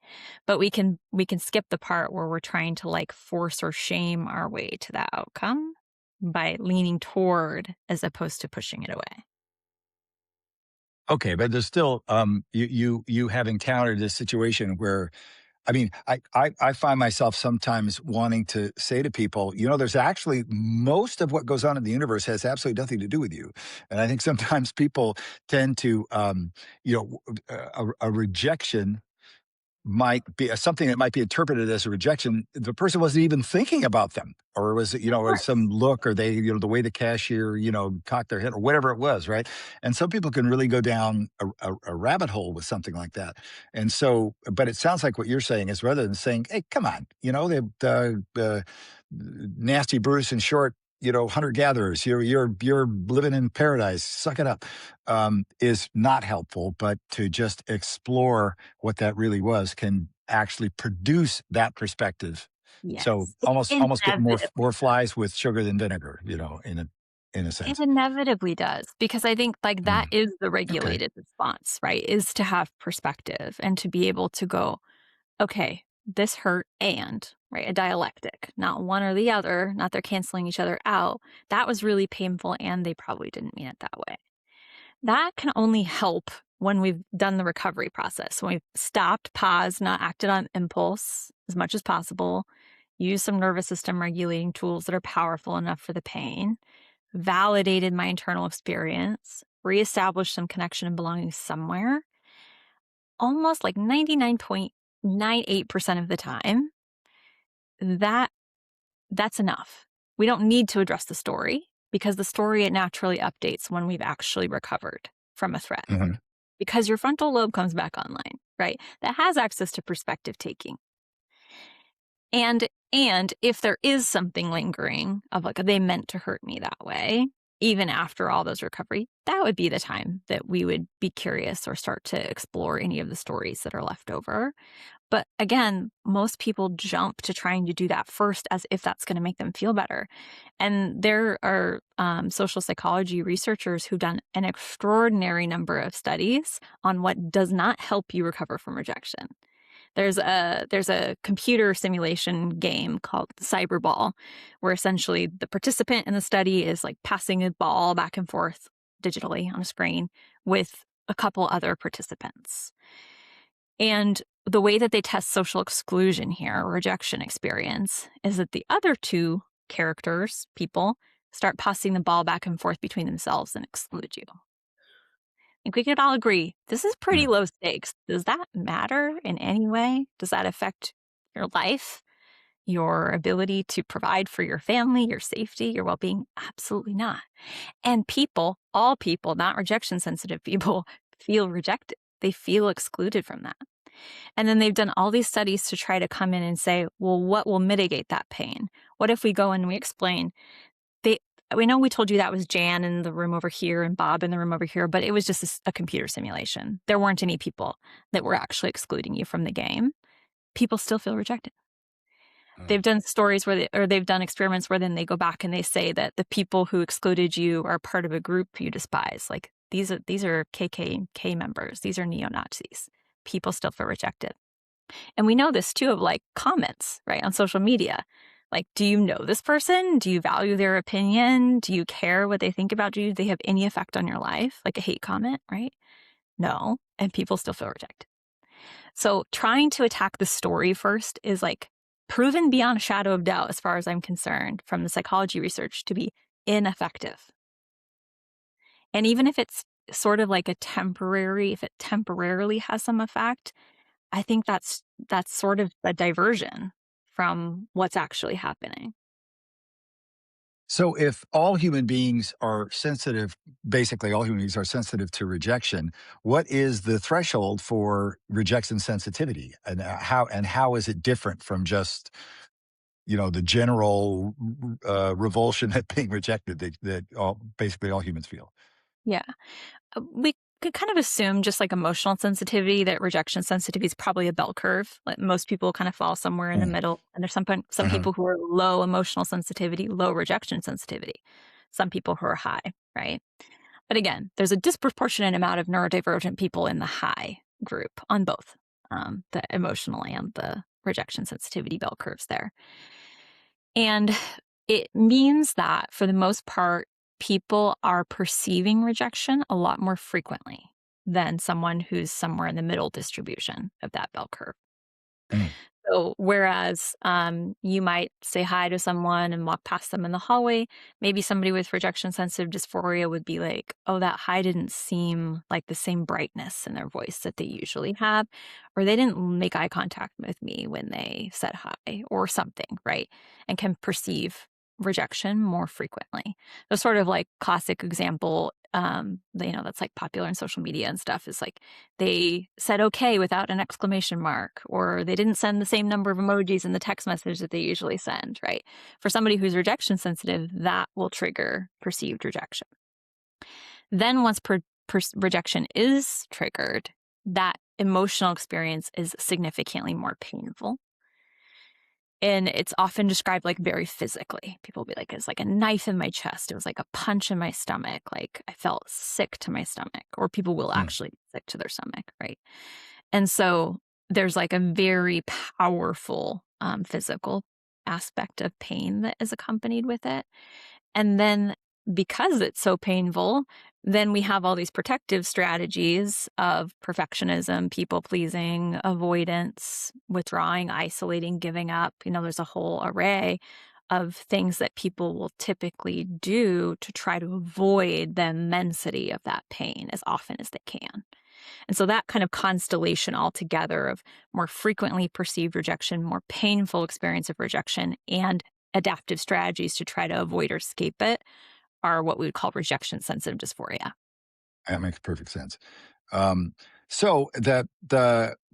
But we can skip the part where we're trying to like force or shame our way to that outcome by leaning toward as opposed to pushing it away. Okay, but there's still you have encountered this situation where I mean, I find myself sometimes wanting to say to people, there's actually most of what goes on in the universe has absolutely nothing to do with you. And I think sometimes people tend to, a rejection might be something that might be interpreted as a rejection. The person wasn't even thinking about them, or was it, Of or some course. look, or they, the way the cashier, cocked their head, or whatever it was, right? And some people can really go down a rabbit hole with something like that. And so, but it sounds like what you're saying is rather than saying, "Hey, come on," the nasty Bruce and short. Hunter gatherers. You're living in paradise. Suck it up. Is not helpful, but to just explore what that really was can actually produce that perspective. So Yes. almost get more Inevitably. flies with sugar than vinegar, in a It sense. inevitably does, because I think, like, that Mm, is the okay. regulated response, right? Is to have perspective and to be able to go, "Okay, this hurt and," right? A dialectic, not one or the other, not they're canceling each other out. That was really painful, and they probably didn't mean it that way. That can only help when we've done the recovery process, when we've stopped, paused, not acted on impulse as much as possible, used some nervous system regulating tools that are powerful enough for the pain, validated my internal experience, reestablished some connection and belonging somewhere, almost like 99.98% of the time, that that's enough. We don't need to address the story because the story it naturally updates when we've actually recovered from a threat. Mhm. Because your frontal lobe comes back online, right? That has access to perspective taking. And if there is something lingering of like they meant to hurt me that way, even after all those recovery, that would be the time that we would be curious or start to explore any of the stories that are left over. But again, most people jump to trying to do that first as if that's going to make them feel better. And there are social psychology researchers who've done an extraordinary number of studies on what does not help you recover from rejection. There's a computer simulation game called Cyberball, where essentially the participant in the study is like passing a ball back and forth digitally on a screen with a couple other participants. And the way that they test social exclusion here, or rejection experience, is that the other two characters, people, start passing the ball back and forth between themselves and exclude you. I think we could all agree this is pretty Mm. low stakes. Does that matter in any way? Does that affect your life, your ability to provide for your family, your safety, your well being? Absolutely not. And people, all people, not rejection sensitive people, feel rejected. They feel excluded from that. And then they've done all these studies to try to come in and say, well, what will mitigate that pain? What if we go and we explain, they, we know we told you that was Jan in the room over here and Bob in the room over here, but it was just a computer simulation. There weren't any people that were actually excluding you from the game. People still feel rejected. Mm. They've done stories where they've done experiments where then they go back and they say that the people who excluded you are part of a group you despise. Like these are KKK members. These are neo-Nazis. People still feel rejected. And we know this too of like comments, right, on social media. Like, do you know this person? Do you value their opinion? Do you care what they think about you? Do they have any effect on your life? Like a hate comment, right? No. And people still feel rejected. So trying to attack the story first is like proven beyond a shadow of doubt, as far as I'm concerned, from the psychology research to be ineffective. And even if it's sort of like if it temporarily has some effect, I think that's sort of a diversion from what's actually happening. So if all human beings are sensitive, basically all human beings are sensitive to rejection, what is the threshold for rejection sensitivity, and how is it different from just the general revulsion at being rejected that basically all humans feel? Yeah. We could kind of assume, just like emotional sensitivity, that rejection sensitivity is probably a bell curve. Like most people kind of fall somewhere in the Mm, middle. And there's some mhm, people who are low emotional sensitivity, low rejection sensitivity, some people who are high, right? But again, there's a disproportionate amount of neurodivergent people in the high group on both the emotional and the rejection sensitivity bell curves there. And it means that for the most part, people are perceiving rejection a lot more frequently than someone who's somewhere in the middle distribution of that bell curve. mm, So whereas you might say hi to someone and walk past them in the hallway, maybe somebody with rejection sensitive dysphoria would be like, oh, that hi didn't seem like the same brightness in their voice that they usually have, or they didn't make eye contact with me when they said hi or something, right? And can perceive rejection more frequently. The sort of like classic example, that's like popular in social media and stuff is like they said okay without an exclamation mark, or they didn't send the same number of emojis in the text message that they usually send, right? For somebody who's rejection sensitive, that will trigger perceived rejection. Then once rejection is triggered, that emotional experience is significantly more painful. And it's often described like very physically. People will be like, it's like a knife in my chest. It was like a punch in my stomach. Like I felt sick to my stomach, or people will mm. actually be sick to their stomach, right? And so there's like a very powerful physical aspect of pain that is accompanied with it. And then because it's so painful, then we have all these protective strategies of perfectionism, people pleasing, avoidance, withdrawing, isolating, giving up. There's a whole array of things that people will typically do to try to avoid the immensity of that pain as often as they can. And so that kind of constellation altogether of more frequently perceived rejection, more painful experience of rejection, and adaptive strategies to try to avoid or escape it are what we would call rejection sensitive dysphoria. That makes perfect sense. Um, so the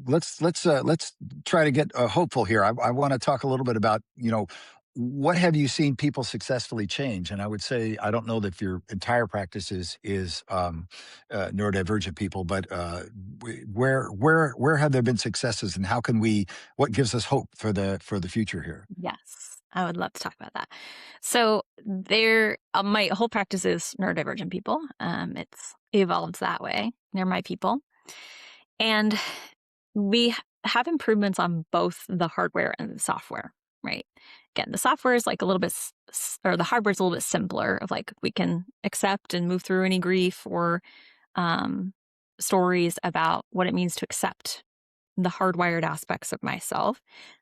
let's try to get hopeful here. I want to talk a little bit about what have you seen people successfully change? And I would say I don't know that your entire practice is neurodivergent people, but where have there been successes, and how can we? What gives us hope for the future here? Yes, I would love to talk about that. So there, my whole practice is neurodivergent people. It's evolved that way. They're my people, and we have improvements on both the hardware and the software, right? Again, the software is like a little bit, or the hardware is a little bit simpler of like we can accept and move through any grief or um, stories about what it means to accept the hardwired aspects of myself.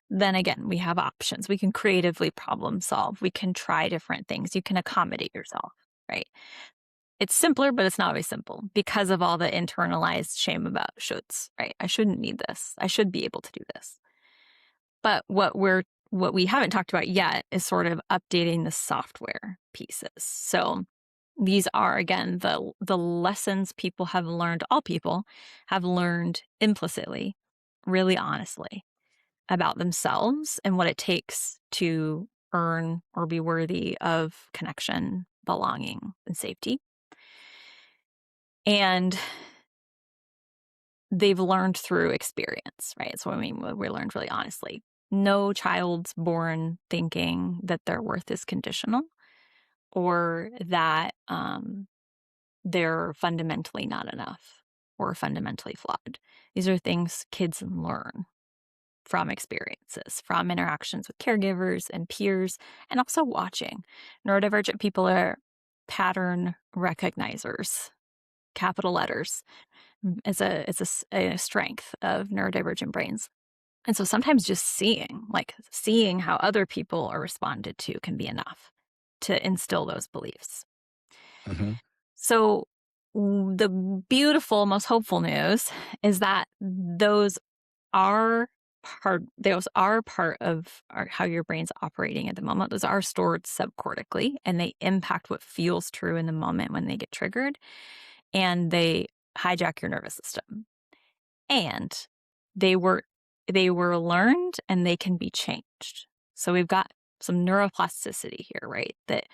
Then again, we have options. We can creatively problem solve. We can try different things. You can accommodate yourself, right? It's simpler, but it's not always simple because of all the internalized shame about shoulds, right? I shouldn't need this. I should be able to do this. But what we haven't talked about yet is sort of updating the software pieces. So these are again the lessons people have learned, all people have learned implicitly, really honestly, about themselves and what it takes to earn or be worthy of connection, belonging, and safety. And they've learned through experience, right? So, I mean, we learned really honestly. No child's born thinking that their worth is conditional or that they're fundamentally not enough or fundamentally flawed. These are things kids learn from experiences, from interactions with caregivers and peers, and also watching. Neurodivergent people are pattern recognizers, capital letters. It's a strength of neurodivergent brains. And so sometimes just seeing how other people are responded to can be enough to instill those beliefs. Hmm. So the beautiful, most hopeful news is that those are those are part of how your brain's operating at the moment. Those are stored subcortically, and they impact what feels true in the moment when they get triggered, and they hijack your nervous system. And they were learned, and they can be changed. So we've got some neuroplasticity here, right? That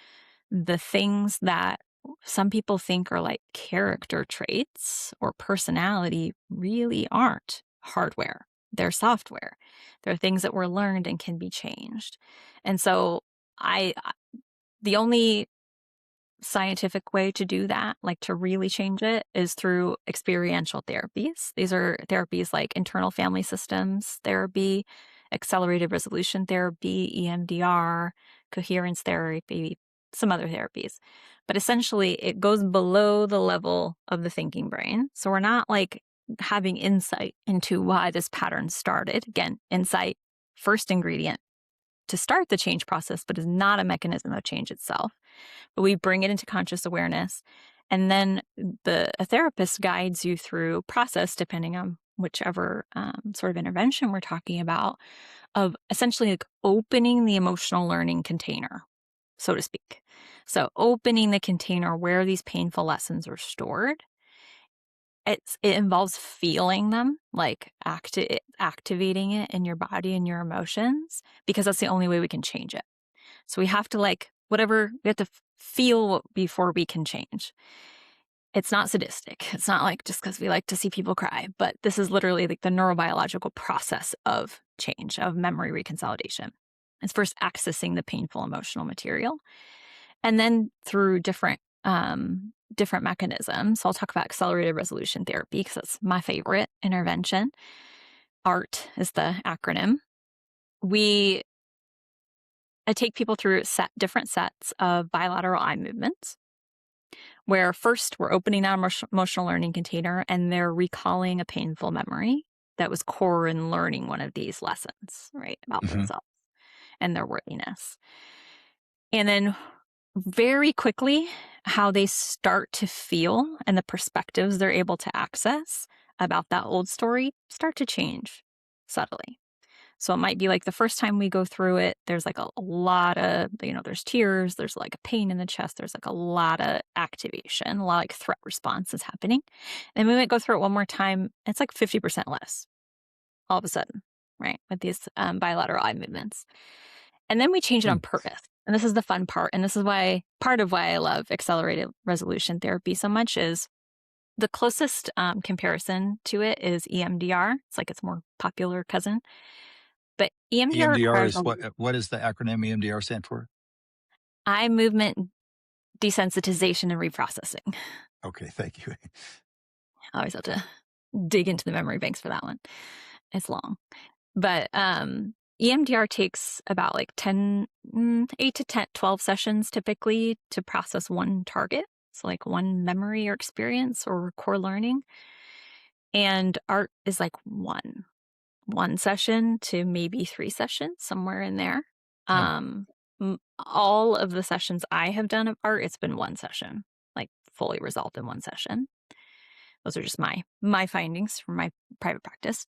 the things that some people think are like character traits or personality really aren't hardware. They're software. They're things that were learned and can be changed. And so the only scientific way to do that, like to really change it, is through experiential therapies. These are therapies like internal family systems therapy, accelerated resolution therapy, EMDR, coherence therapy, some other therapies. But essentially, it goes below the level of the thinking brain. So we're not like having insight into why this pattern started. Again, insight, first ingredient to start the change process, but is not a mechanism of change itself. But we bring it into conscious awareness. And then a therapist guides you through process, depending on whichever sort of intervention we're talking about, of essentially like opening the emotional learning container, so to speak. So opening the container where these painful lessons are stored. It involves feeling them, like activating it in your body and your emotions, because that's the only way we can change it. So we have to we have to feel before we can change. It's not sadistic. It's not like just because we like to see people cry, but this is literally like the neurobiological process of change, of memory reconsolidation. It's first accessing the painful emotional material, and then through different mechanisms. So I'll talk about accelerated resolution therapy because that's my favorite intervention. ART is the acronym. I take people through different sets of bilateral eye movements, where first we're opening that emotional learning container and they're recalling a painful memory that was core in learning one of these lessons, right, about themselves and their worthiness. And then very quickly, how they start to feel and the perspectives they're able to access about that old story start to change subtly. So it might be like the first time we go through it, there's like a lot of, there's tears, there's like a pain in the chest, there's like a lot of activation, a lot of like threat response is happening. And we might go through it one more time, it's like 50% less all of a sudden, right? With these bilateral eye movements. And then we change it on purpose. And this is the fun part. And this is part of why I love accelerated resolution therapy so much is the closest comparison to it is EMDR. It's like its more popular cousin. But EMDR EMDR requires is what does the acronym EMDR stand for? eye movement desensitization and reprocessing. Okay, thank you. I always have to dig into the memory banks for that one. It's long. But EMDR takes about like 8 to 10, 12 sessions typically to process one target. So like one memory or experience or core learning. And ART is like one session to maybe 3 sessions, somewhere in there. All of the sessions I have done of ART, it's been one session, like fully resolved in one session. Those are just my findings from my private practice.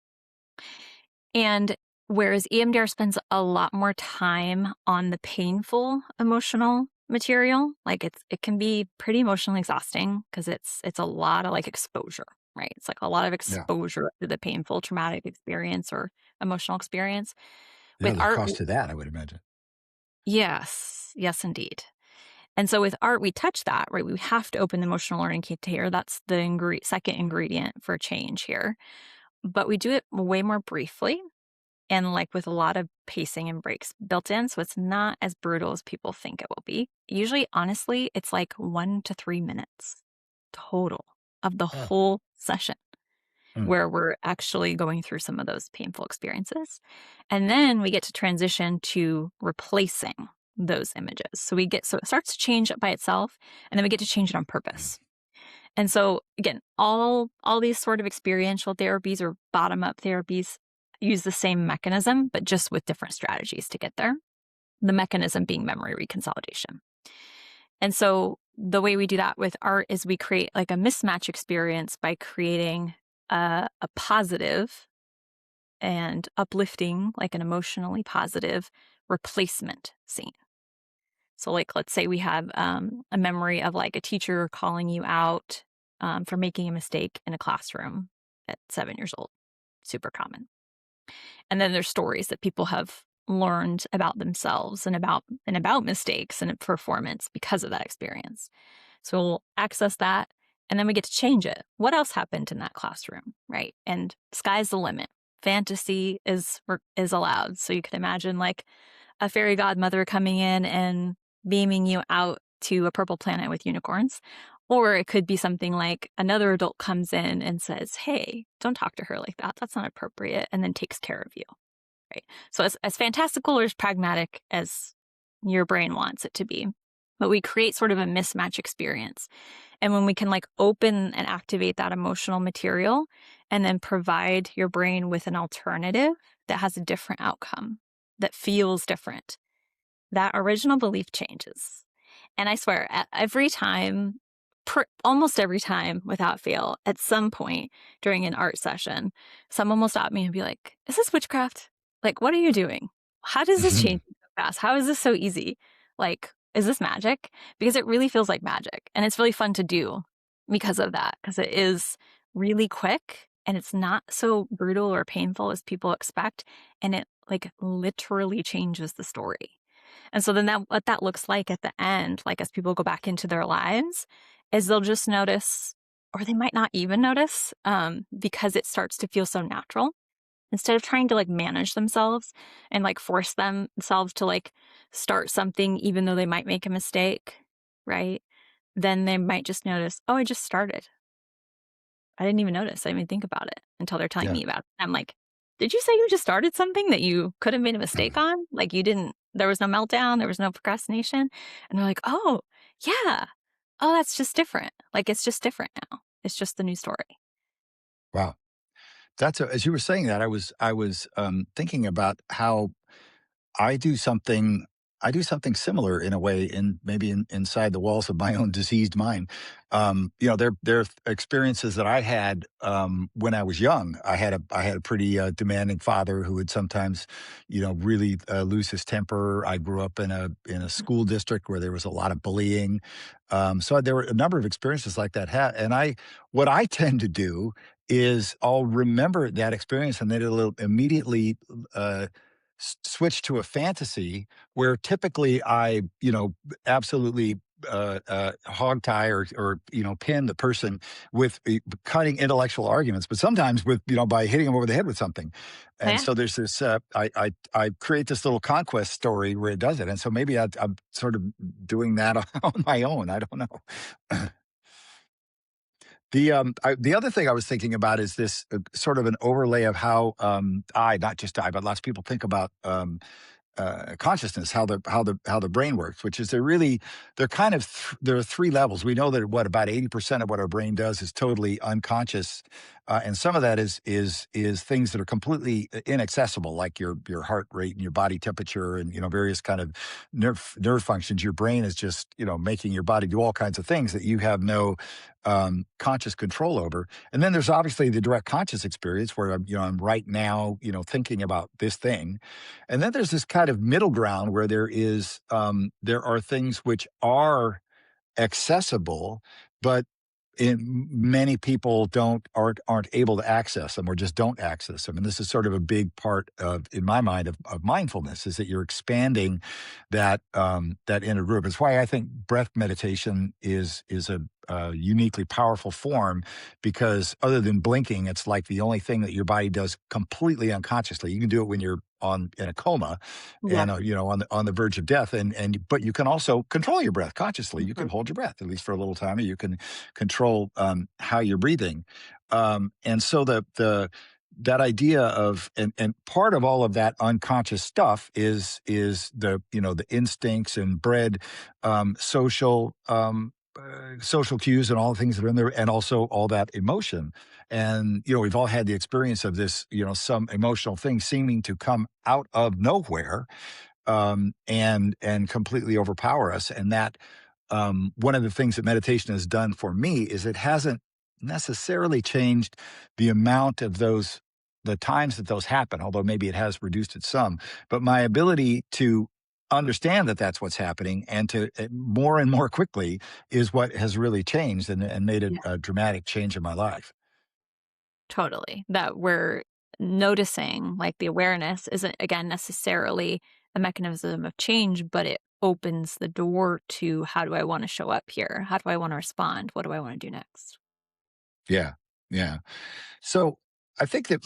And whereas EMDR spends a lot more time on the painful emotional material, like it can be pretty emotionally exhausting because it's a lot of like exposure, right? It's like a lot of exposure to the painful traumatic experience or emotional experience. Yeah, With the ART, cost to that, I would imagine. yes, indeed. And so with ART, we touch that, right? We have to open the emotional learning container. That's the second ingredient for change here. But we do it way more briefly and like with a lot of pacing and breaks built in. So it's not as brutal as people think it will be. Usually, honestly, it's like 1 to 3 minutes total of the whole session where we're actually going through some of those painful experiences. And then we get to transition to replacing those images. So it starts to change by itself, and then we get to change it on purpose. And so again, all these sort of experiential therapies or bottom-up therapies use the same mechanism, but just with different strategies to get there. The mechanism being memory reconsolidation. And so the way we do that with ART is we create like a mismatch experience by creating a positive and uplifting, like an emotionally positive replacement scene. So, like, let's say we have a memory of like a teacher calling you out for making a mistake in a classroom at 7 years old. Super common. And then there's stories that people have learned about themselves and about mistakes and performance because of that experience. So we'll access that and then we get to change it. What else happened in that classroom, right? And sky's the limit. Fantasy is allowed. So you could imagine like a fairy godmother coming in and beaming you out to a purple planet with unicorns. Or it could be something like another adult comes in and says, "Hey, don't talk to her like that. That's not appropriate," and then takes care of you, right? So as fantastical or as pragmatic as your brain wants it to be. But we create sort of a mismatch experience. And when we can like open and activate that emotional material and then provide your brain with an alternative that has a different outcome, that feels different, that original belief changes. And I swear, every time, almost every time without fail, at some point during an art session, someone will stop me and be like, "Is this witchcraft? Like, what are you doing? How does this change so fast? How is this so easy? Like, is this magic?" Because it really feels like magic. And it's really fun to do because of that, because it is really quick and it's not so brutal or painful as people expect. And it like literally changes the story. And so then what that looks like at the end, like as people go back into their lives, is they'll just notice, or they might not even notice, because it starts to feel so natural. Instead of trying to like manage themselves and like force themselves to like start something, even though they might make a mistake, right? Then they might just notice, "Oh, I just started. I didn't even notice. I didn't even think about it until they're telling Yeah. me about it." I'm like, "Did you say you just started something that you could have made a mistake on? Like you didn't, there was no meltdown, there was no procrastination?" And they're like, "Oh, yeah. Oh, that's just different. Like it's just different now. It's just the new story." Wow. As you were saying that, I was thinking about how I do something I do something similar in a way inside the walls of my own diseased mind. There are experiences that I had when I was young. I had a pretty demanding father who would sometimes, really lose his temper. I grew up in a school district where there was a lot of bullying. So there were a number of experiences like that. And what I tend to do is I'll remember that experience and then it'll immediately uh, switch to a fantasy where typically I, absolutely hog tie or pin the person with cutting intellectual arguments, but sometimes with by hitting them over the head with something. And Yeah. so there's this I create this little conquest story where it does it, and so maybe I'm sort of doing that on my own. I don't know. The other thing I was thinking about is this sort of an overlay of how not just I, but lots of people think about consciousness, how the brain works, which is they're kind of there are three levels. We know that about 80% of what our brain does is totally unconscious, and some of that is things that are completely inaccessible, like your heart rate and your body temperature, and various kind of nerve functions. Your brain is just making your body do all kinds of things that you have no conscious control over. And then there's obviously the direct conscious experience where I'm right now thinking about this thing, and then there's this kind of middle ground where there are things which are accessible, but many people aren't able to access them or just don't access them. And this is sort of a big part in my mind, of mindfulness, is that you're expanding that inner group. It's why I think breath meditation is a uniquely powerful form, because other than blinking, it's like the only thing that your body does completely unconsciously. You can do it when you're in a coma Yeah. and on the verge of death, but you can also control your breath consciously. You can Mhm. hold your breath at least for a little time, or you can control how you're breathing. And so that idea of and part of all of that unconscious stuff is the instincts and bred social cues and all the things that are in there, and also all that emotion. And we've all had the experience of this, some emotional thing seeming to come out of nowhere, and completely overpower us. And that one of the things that meditation has done for me is it hasn't necessarily changed the amount of the times that those happen, although maybe it has reduced it some, but my ability to understand that that's what's happening and to more and more quickly is what has really changed and made Yeah. a dramatic change in my life. Totally. That we're noticing, like the awareness isn't, again, necessarily a mechanism of change, but it opens the door to how do I want to show up here? How do I want to respond? What do I want to do next? Yeah. Yeah. So I think that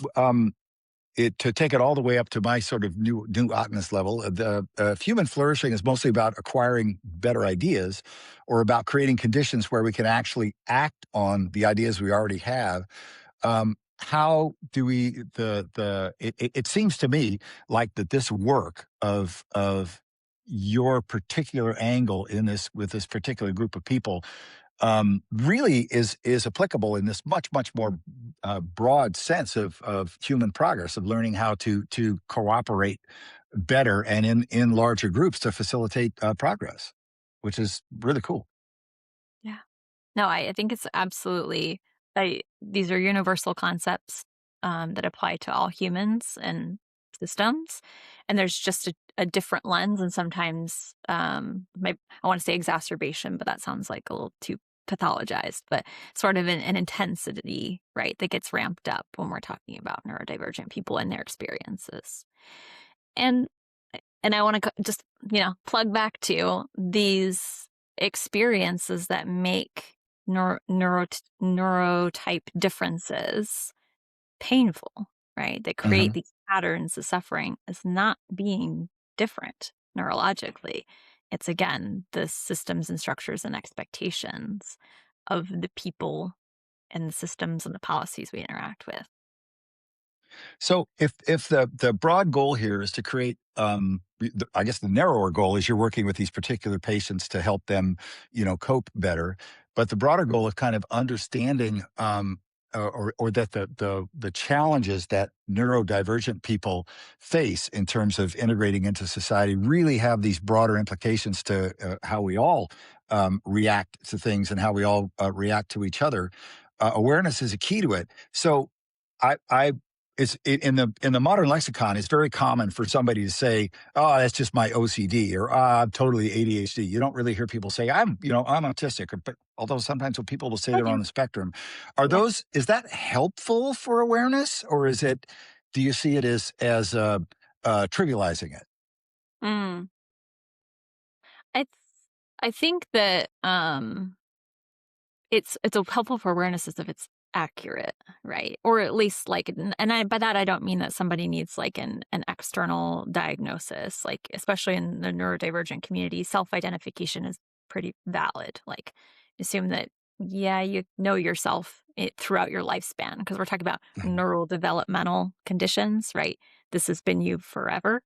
to take it all the way up to my sort of new Ottness level, the human flourishing is mostly about acquiring better ideas, or about creating conditions where we can actually act on the ideas we already have. How do we it seems to me like that this work of your particular angle in this with this particular group of people really is applicable in this much more broad sense of human progress, of learning how to cooperate better and in larger groups to facilitate progress, which is really cool. Yeah. No, I think it's absolutely, these are universal concepts that apply to all humans and systems. And there's just a different lens, and sometimes, I want to say exacerbation, but that sounds like a little too pathologized, but sort of an intensity, right, that gets ramped up when we're talking about neurodivergent people and their experiences. And I want to just, plug back to these experiences that make neurotype differences painful, right? That create Hmm. these patterns of suffering as not being different neurologically. It's again the systems and structures and expectations of the people and the systems and the policies we interact with. So if the broad goal here is to create, I guess the narrower goal is you're working with these particular patients to help them, cope better. But the broader goal is kind of understanding, or that the challenges that neurodivergent people face in terms of integrating into society really have these broader implications to how we all react to things and how we all react to each other. Awareness is a key to it. So I in the modern lexicon, it's very common for somebody to say, "Oh, that's just my OCD," or I'm totally ADHD." You don't really hear people say, I'm autistic," but although sometimes when people will say I they're on do. the spectrum, Yeah. is that helpful for awareness, or do you see it as trivializing it? Mm. I th- I think that it's a helpful for awareness is if it's accurate, right? Or at least like, and I by that I don't mean that somebody needs like an external diagnosis, like especially in the neurodivergent community, self-identification is pretty valid. Like assume that, yeah, you know yourself throughout your lifespan, because we're talking about Mhm. neural developmental conditions, right? This has been you forever.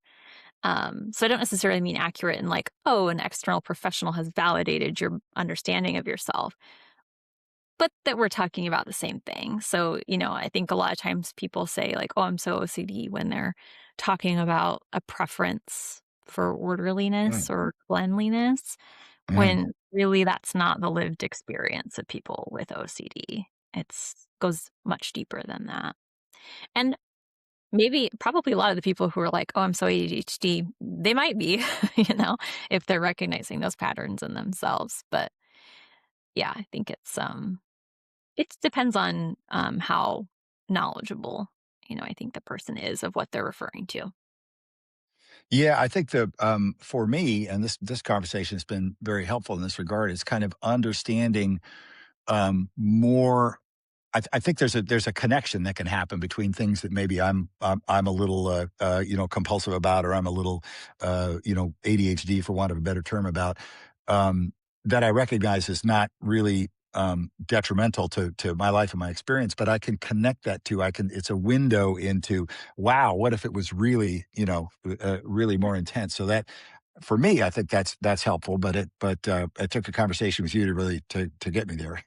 So I don't necessarily mean accurate in like, oh, an external professional has validated your understanding of yourself, but that we're talking about the same thing. So, I think a lot of times people say, like, oh, I'm so OCD when they're talking about a preference for orderliness Mm, or cleanliness, mm. when really that's not the lived experience of people with OCD. It's goes much deeper than that. And maybe, probably a lot of the people who are like, oh, I'm so ADHD, they might be, if they're recognizing those patterns in themselves. But yeah, I think it depends on, how knowledgeable, I think the person is of what they're referring to. Yeah, I think for me, and this conversation has been very helpful in this regard, is kind of understanding more. I think there's a connection that can happen between things that maybe I'm a little compulsive about, or I'm a little ADHD, for want of a better term, about, um, that I recognize is not really detrimental to my life and my experience, but I can connect that to, I can it's a window into, wow, what if it was really, really more intense. So that, for me, I think that's helpful, but it took a conversation with you to really to get me there.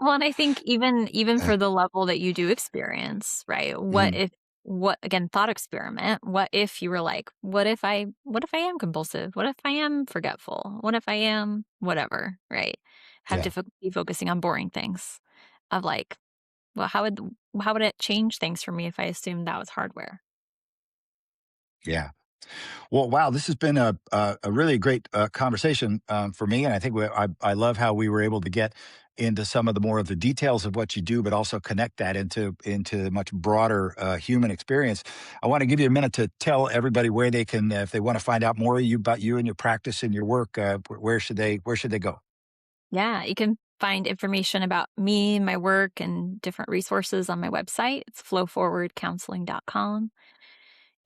Well, and I think even for the level that you do experience, right? Mhm. What again, thought experiment, what if you were like, what if I am compulsive? What if I am forgetful? What if I am whatever, right? Have Yeah. difficulty focusing on boring things of like, Well, how would it change things for me if I assumed that was hardware? Yeah. Well, wow, this has been a really great conversation for me, and I think I love how we were able to get into some of the more of the details of what you do, but also connect that into much broader human experience. I want to give you a minute to tell everybody where they can, if they want to find out more about you and your practice and your work, where should they go? Yeah, you can find information about me, my work, and different resources on my website. It's flowforwardcounseling.com.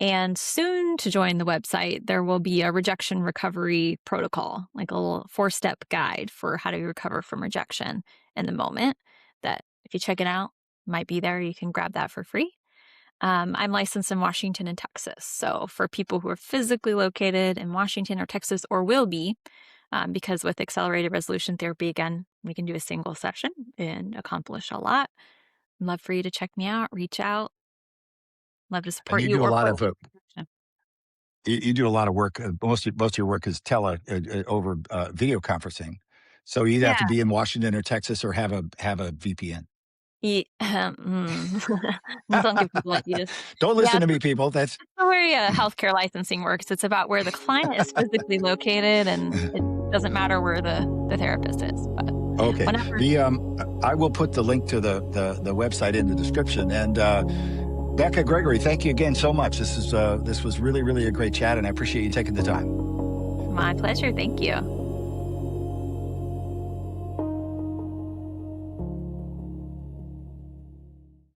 And soon to join the website, there will be a rejection recovery protocol, like a little 4-step guide for how to recover from rejection in the moment. That if you check it out, might be there. You can grab that for free. I'm licensed in Washington and Texas. So for people who are physically located in Washington or Texas or will be, because with accelerated resolution therapy, again, we can do a single session and accomplish a lot. Love for you to check me out, reach out. Love to And support you you do a or lot both. of you do a lot of work. Most of your work is over video conferencing. So you either have to Yeah. be in Washington or Texas or have a VPN. Don't give people ideas. Don't Yeah, listen to me, people. That's it's the way healthcare licensing works. It's about where the client is physically located, and it doesn't matter where the therapist is. But okay. whenever, I will put the link to the website in the description. And Becca Gregory, thank you again so much. This was really a great chat, and I appreciate you taking the time. my pleasure. Thank you.